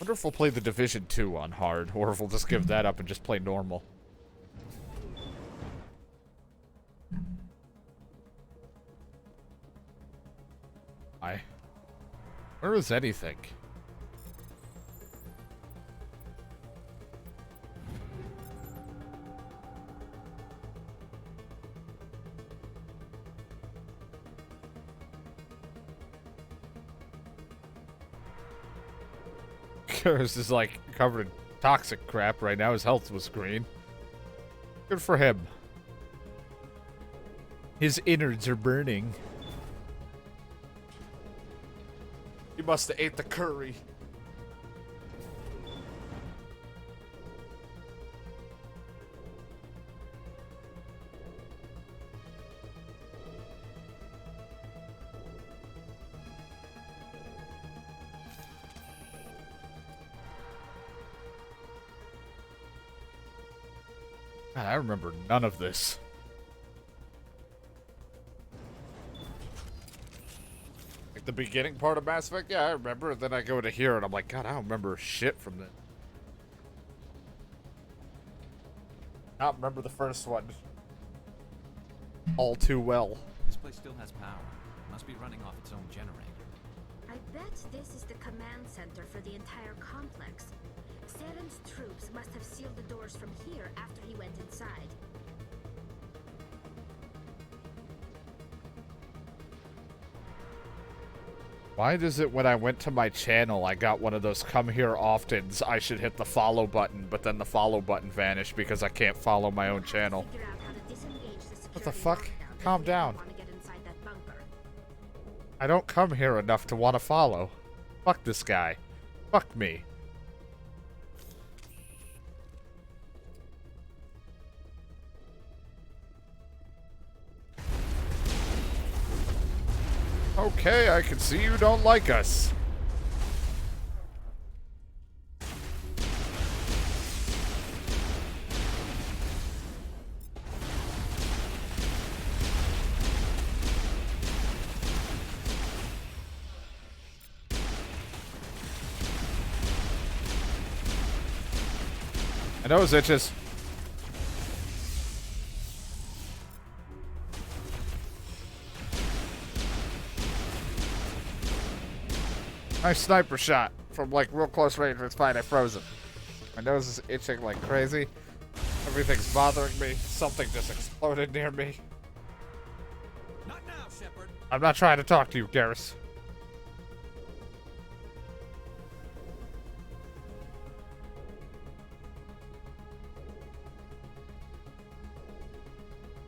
Wonder if we'll play the Division 2 on hard, or if we'll just give that up and just play normal. Where is anything? Garrus is like covered in toxic crap right now. His health was green. Good for him. His innards are burning. He must have ate the curry. God, I remember none of this. Like the beginning part of Mass Effect, yeah, I remember. And then I go to here and I'm like, God, I don't remember shit from that. I don't remember the first one all too well. This place still has power. It must be running off its own generator. I bet this is the command center for the entire complex. Saren's troops must have sealed the doors from here after he went inside. Why does it when I went to my channel, I got one of those come here oftens, I should hit the follow button, but then the follow button vanished because I can't follow my own channel. What the fuck? Calm down. I don't come here enough to want to follow. Fuck this guy. Fuck me. Okay, I can see you don't like us. I know his itches. Nice sniper shot from like real close range. It's fine. I froze him. My nose is itching like crazy. Everything's bothering me. Something just exploded near me. Not now, Shepard. I'm not trying to talk to you, Garrus.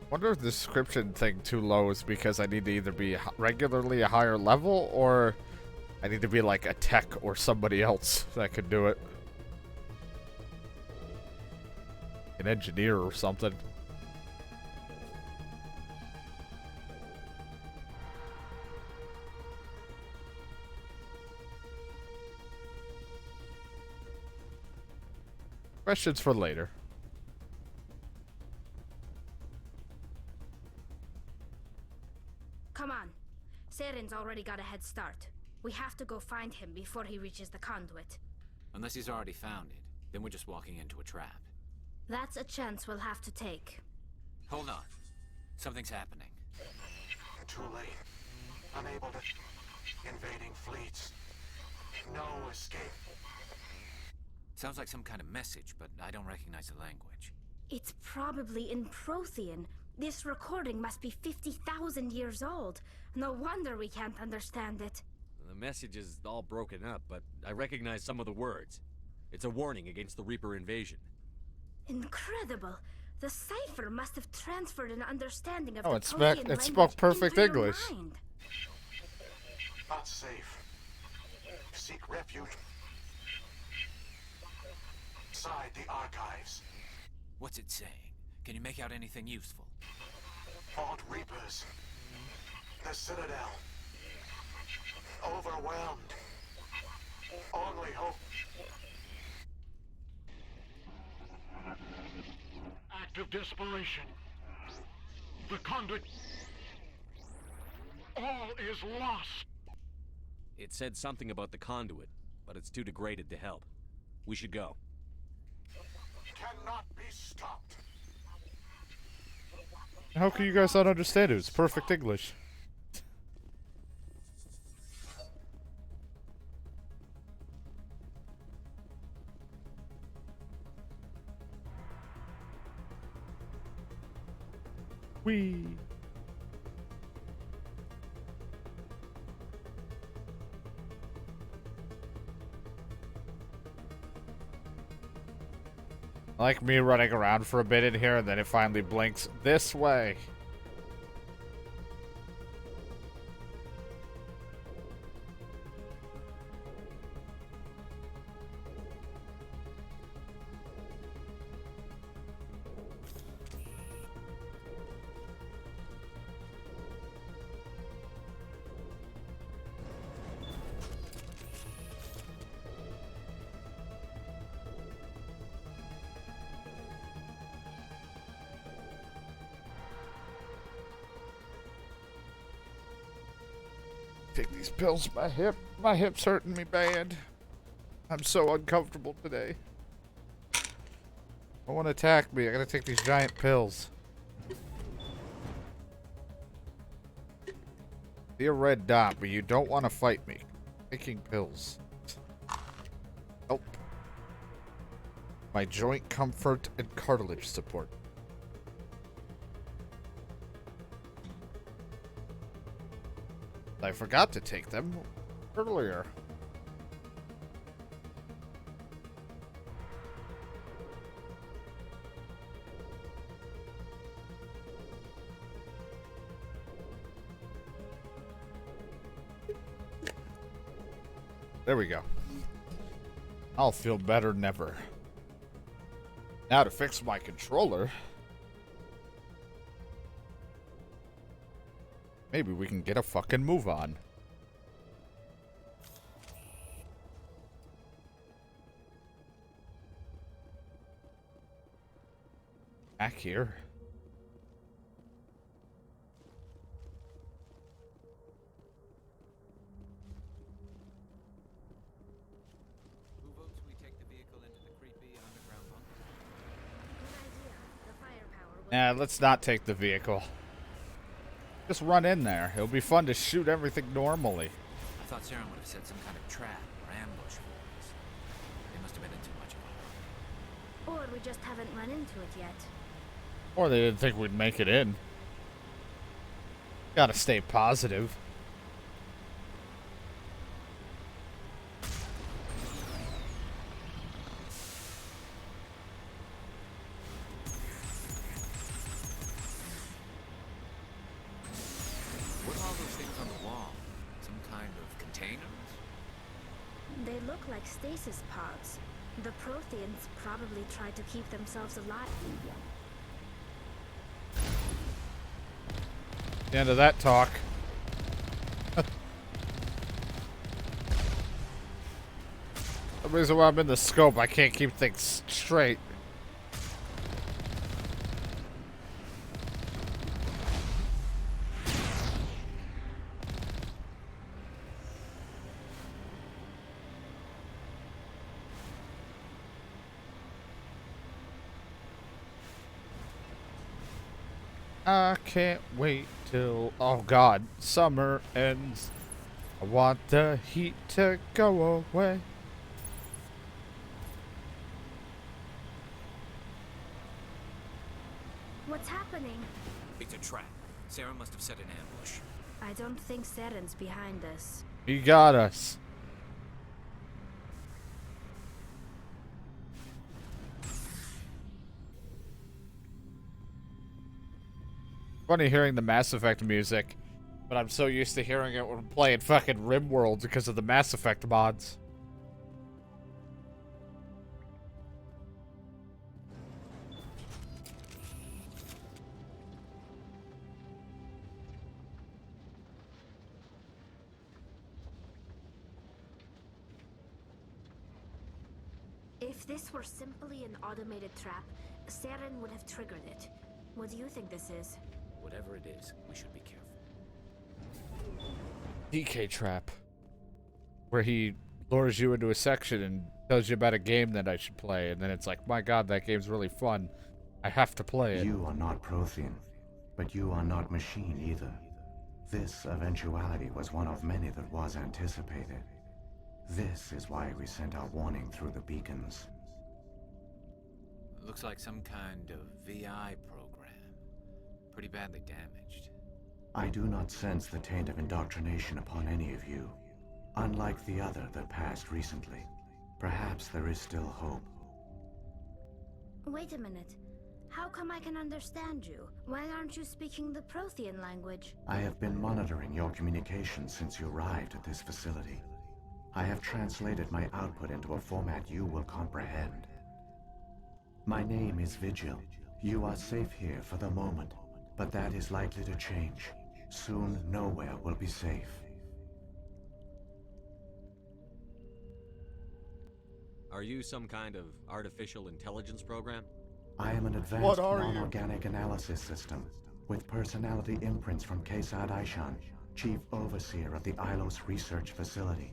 Wonder if the description thing too low is because I need to either be regularly a higher level or I need to be like a tech or somebody else that could do it. An engineer or something. Questions for later. Come on. Saren's already got a head start. We have to go find him before he reaches the conduit. Unless he's already found it, then we're just walking into a trap. That's a chance we'll have to take. Hold on. Something's happening. Too late. Unable to... Invading fleets. No escape. Sounds like some kind of message, but I don't recognize the language. It's probably in Prothean. This recording must be 50,000 years old. No wonder we can't understand it. The message is all broken up, but I recognize some of the words. It's a warning against the Reaper invasion. Incredible. The cipher must have transferred an understanding of Oh, the it Prothean spoke perfect into your English. mind. Not safe. Seek refuge. Inside the archives. What's it saying? Can you make out anything useful? Fought Reapers. The Citadel. Overwhelmed. Only hope. Act of desperation. The conduit. All is lost. It said something about the conduit. but it's too degraded to help. We should go. Cannot be stopped. How can you guys not understand it? It's perfect English. Whee! Like me running around for a bit in here, and then it finally blinks this way. Take these pills. My hip's hurting me bad. I'm so uncomfortable today. I want to attack me. I gotta take these giant pills. See a red dot, but you don't want to fight me. Taking pills. Help. My joint comfort and cartilage support. I forgot to take them earlier. There we go. I'll feel better than ever. Now to fix my controller. Maybe we can get a fucking move on. Back here. Who votes we take the vehicle into the creepy underground bunker? Good idea. The firepower will... Nah, let's not take the vehicle. Just run in there. It'll be fun to shoot everything normally. I thought Sarah would have set some kind of trap or ambush for us. They must have been in too much of a hurry. Or we just haven't run into it yet. Or they didn't think we'd make it in. Gotta stay positive. What are all those things on the wall? Some kind of containers? They look like stasis pods. The Protheans probably tried to keep themselves alive. The end of that talk. The reason why I'm in the scope, I can't keep things straight. I can't wait till, oh god, summer ends. I want the heat to go away. What's happening? It's a trap. Sarah must have set an ambush. I don't think Seren's behind this. He got us. Funny hearing the Mass Effect music, but I'm so used to hearing it when playing fucking RimWorld because of the Mass Effect mods. If this were simply an automated trap, Seren would have triggered it. What do you think this is? Whatever it is, we should be careful. DK trap. Where he lures you into a section and tells you about a game that I should play, and then it's like, my god, that game's really fun. I have to play it. You are not Prothean, but you are not machine either. This eventuality was one of many that was anticipated. This is why we sent our warning through the beacons. Looks like some kind of VI program. Pretty badly damaged. I do not sense the taint of indoctrination upon any of you. Unlike the other that passed recently, perhaps there is still hope. Wait a minute. How come I can understand you? Why aren't you speaking the Prothean language? I have been monitoring your communications since you arrived at this facility. I have translated my output into a format you will comprehend. My name is Vigil. You are safe here for the moment, but that is likely to change. Soon, nowhere will be safe. Are you some kind of artificial intelligence program? I am an advanced non-organic analysis system with personality imprints from Kesad Aishan, Chief Overseer of the Ilos Research Facility.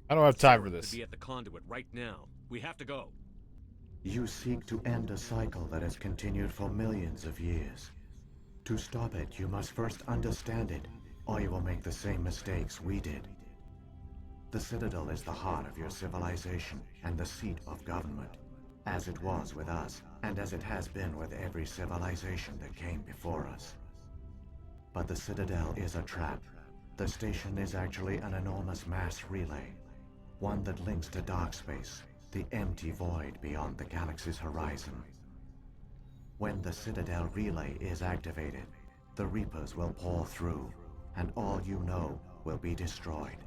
I don't have time for To this. be at the conduit right now. We have to go. You seek to end a cycle that has continued for millions of years. To stop it, you must first understand it, or you will make the same mistakes we did. The Citadel is the heart of your civilization and the seat of government, as it was with us, and as it has been with every civilization that came before us. But the Citadel is a trap. The station is actually an enormous mass relay, one that links to dark space, the empty void beyond the galaxy's horizon. When the Citadel relay is activated, the Reapers will pour through, and all you know will be destroyed.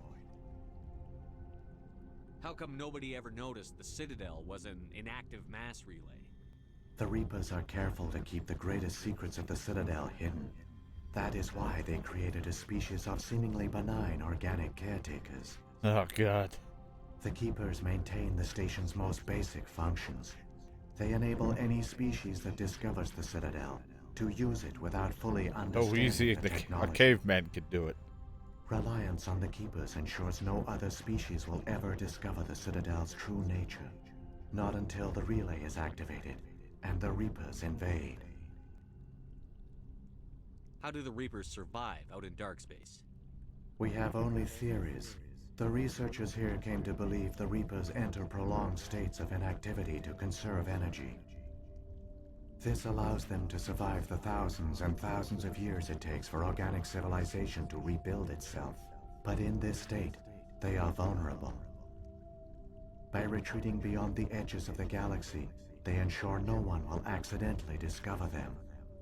How come nobody ever noticed the Citadel was an inactive mass relay? The Reapers are careful to keep the greatest secrets of the Citadel hidden. That is why they created a species of seemingly benign organic caretakers. Oh, God. The Keepers maintain the station's most basic functions. They enable any species that discovers the Citadel to use it without fully understanding easy the a technology. caveman could do it. Reliance on the Keepers ensures no other species will ever discover the Citadel's true nature. Not until the relay is activated and the Reapers invade. How do the Reapers survive out in dark space? We have only theories. The researchers here came to believe the Reapers enter prolonged states of inactivity to conserve energy. This allows them to survive the thousands and thousands of years it takes for organic civilization to rebuild itself. But in this state, they are vulnerable. By retreating beyond the edges of the galaxy, they ensure no one will accidentally discover them.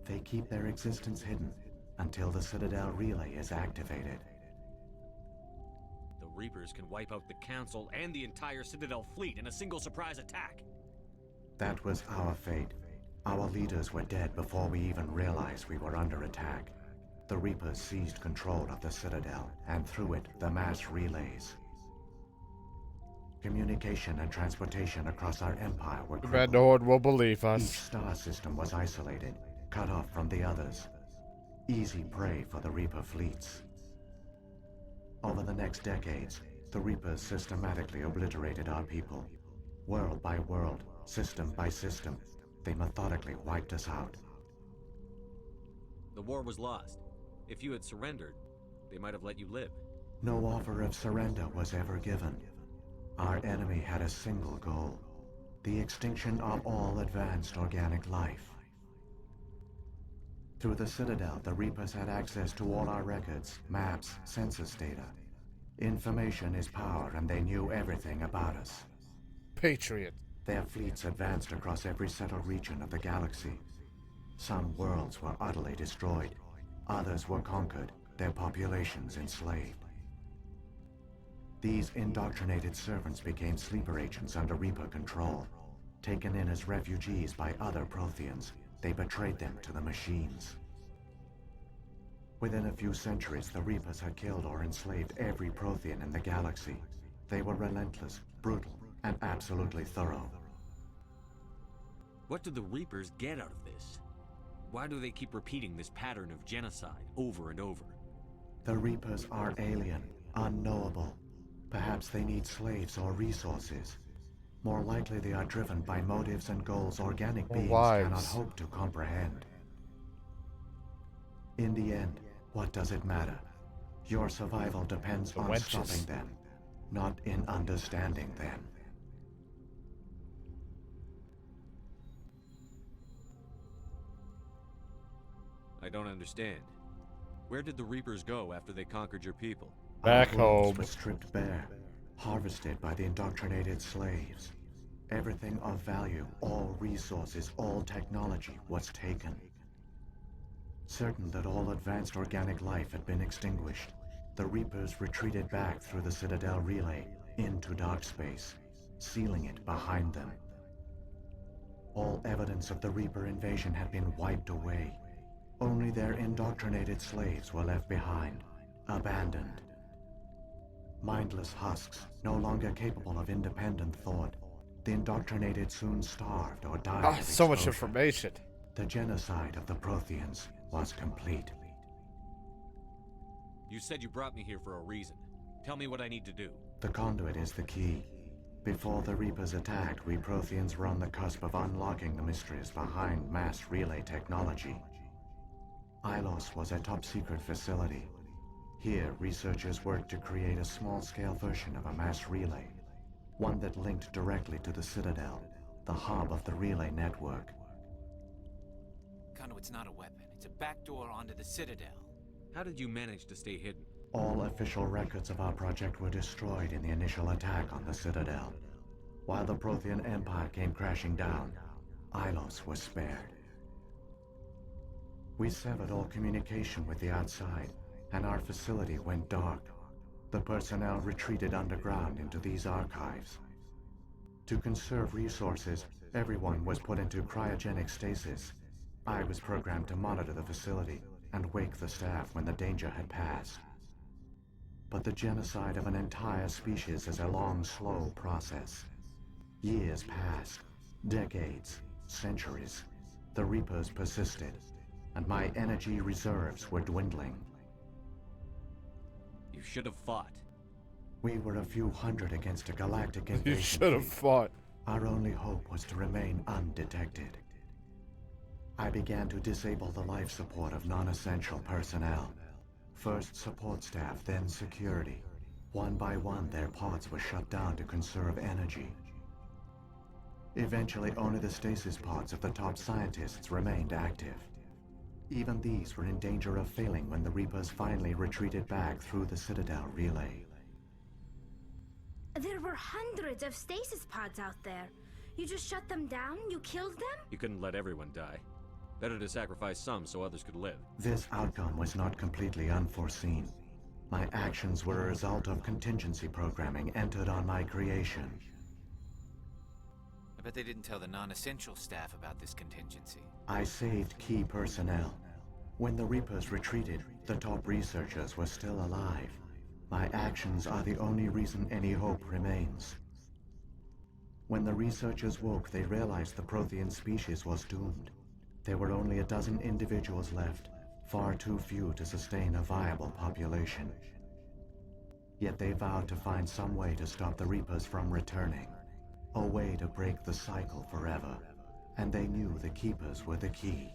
They keep their existence hidden until the Citadel relay is activated. The Reapers can wipe out the Council and the entire Citadel fleet in a single surprise attack. That was our fate. Our leaders were dead before we even realized we were under attack. The Reapers seized control of the Citadel, and through it, the mass relays. Communication and transportation across our empire were crippled. No one will believe us. Each star system was isolated, cut off from the others. Easy prey for the Reaper fleets. Over the next decades, the Reapers systematically obliterated our people. World by world, system by system, they methodically wiped us out. The war was lost. If you had surrendered, they might have let you live. No offer of surrender was ever given. Our enemy had a single goal: the extinction of all advanced organic life. Through the Citadel, the Reapers had access to all our records, maps, census data. Information is power, and they knew everything about us. Patriot. Their fleets advanced across every settled region of the galaxy. Some worlds were utterly destroyed. Others were conquered, their populations enslaved. These indoctrinated servants became sleeper agents under Reaper control. Taken in as refugees by other Protheans, they betrayed them to the machines. Within a few centuries, the Reapers had killed or enslaved every Prothean in the galaxy. They were relentless, brutal, and absolutely thorough. What do the Reapers get out of this? Why do they keep repeating this pattern of genocide over and over? The Reapers are alien, unknowable. Perhaps they need slaves or resources. More likely they are driven by motives and goals organic beings cannot hope to comprehend. In the end, what does it matter? Your survival depends on stopping them, not in understanding them. I don't understand. Where did the Reapers go after they conquered your people? Back Our worlds home. were stripped bare, harvested by the indoctrinated slaves. Everything of value, all resources, all technology was taken. Certain that all advanced organic life had been extinguished, the Reapers retreated back through the Citadel relay into dark space, sealing it behind them. All evidence of the Reaper invasion had been wiped away. Only their indoctrinated slaves were left behind, abandoned. Mindless husks, no longer capable of independent thought, the indoctrinated soon starved or died of So much exposure. information. The genocide of the Protheans was complete. You said you brought me here for a reason. Tell me what I need to do. The conduit is the key. Before the Reapers attacked, we Protheans were on the cusp of unlocking the mysteries behind mass relay technology. Ilos was a top-secret facility. Here, researchers worked to create a small-scale version of a mass relay, one that linked directly to the Citadel, the hub of the relay network. Conduit's not a weapon. It's a backdoor onto the Citadel. How did you manage to stay hidden? All official records of our project were destroyed in the initial attack on the Citadel. While the Prothean Empire came crashing down, Ilos was spared. We severed all communication with the outside, and our facility went dark. The personnel retreated underground into these archives. To conserve resources, everyone was put into cryogenic stasis. I was programmed to monitor the facility and wake the staff when the danger had passed. But the genocide of an entire species is a long, slow process. Years passed, decades, centuries. The Reapers persisted, and my energy reserves were dwindling. You should have fought. We were a few hundred against a galactic invasion. You should have fought. Our only hope was to remain undetected. I began to disable the life support of non-essential personnel. First support staff, then security. One by one, their pods were shut down to conserve energy. Eventually, only the stasis pods of the top scientists remained active. Even these were in danger of failing when the Reapers finally retreated back through the Citadel relay. There were hundreds of stasis pods out there. You just shut them down? You killed them? You couldn't let everyone die. Better to sacrifice some so others could live. This outcome was not completely unforeseen. My actions were a result of contingency programming entered on my creation. I bet they didn't tell the non-essential staff about this contingency. I saved key personnel. When the Reapers retreated, the top researchers were still alive. My actions are the only reason any hope remains. When the researchers woke, they realized the Prothean species was doomed. There were only a dozen individuals left, far too few to sustain a viable population. Yet they vowed to find some way to stop the Reapers from returning. A way to break the cycle forever. And they knew the Keepers were the key.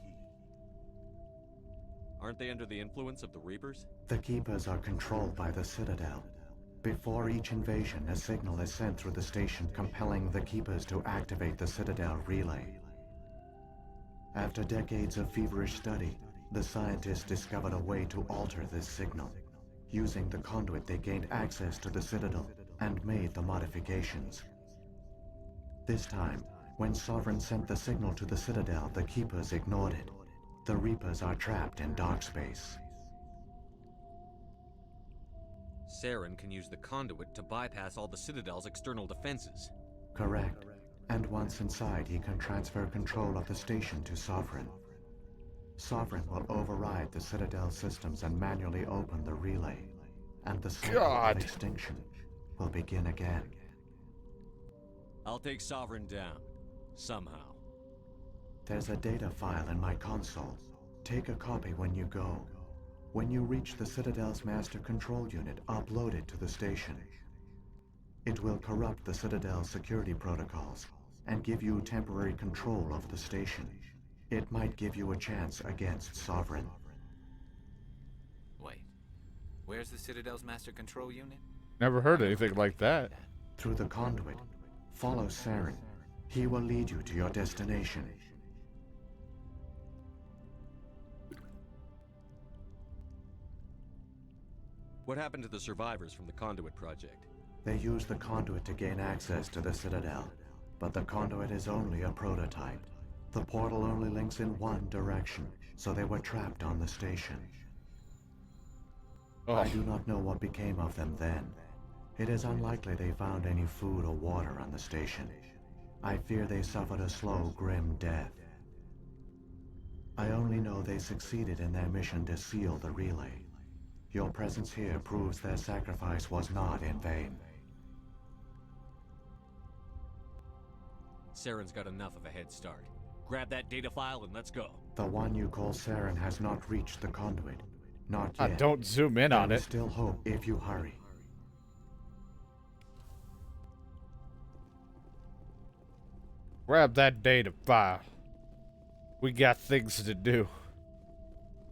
Aren't they under the influence of the Reapers? The Keepers are controlled by the Citadel. Before each invasion, a signal is sent through the station compelling the Keepers to activate the Citadel relay. After decades of feverish study, the scientists discovered a way to alter this signal. Using the conduit, they gained access to the Citadel and made the modifications. This time, when Sovereign sent the signal to the Citadel, the Keepers ignored it. The Reapers are trapped in dark space. Saren can use the conduit to bypass all the Citadel's external defenses. Correct. And once inside, he can transfer control of the station to Sovereign. Sovereign will override the Citadel systems and manually open the relay. And the cycle of extinction will begin again. I'll take Sovereign down. Somehow. There's a data file in my console. Take a copy when you go. When you reach the Citadel's master control unit, upload it to the station. It will corrupt the Citadel's security protocols and give you temporary control of the station. It might give you a chance against Sovereign. Wait. Where's the Citadel's master control unit? Never heard anything like that. Through the conduit. Follow Saren. He will lead you to your destination. What happened to the survivors from the Conduit project? They used the conduit to gain access to the Citadel, but the conduit is only a prototype. The portal only links in one direction, so they were trapped on the station. Oh. I do not know what became of them then. It is unlikely they found any food or water on the station. I fear they suffered a slow, grim death. I only know they succeeded in their mission to seal the relay. Your presence here proves their sacrifice was not in vain. Saren's got enough of a head start. Grab that data file and let's go. The one you call Saren has not reached the conduit. Not yet. Don't zoom in on it. Still hope if you hurry. Grab that data file. We got things to do.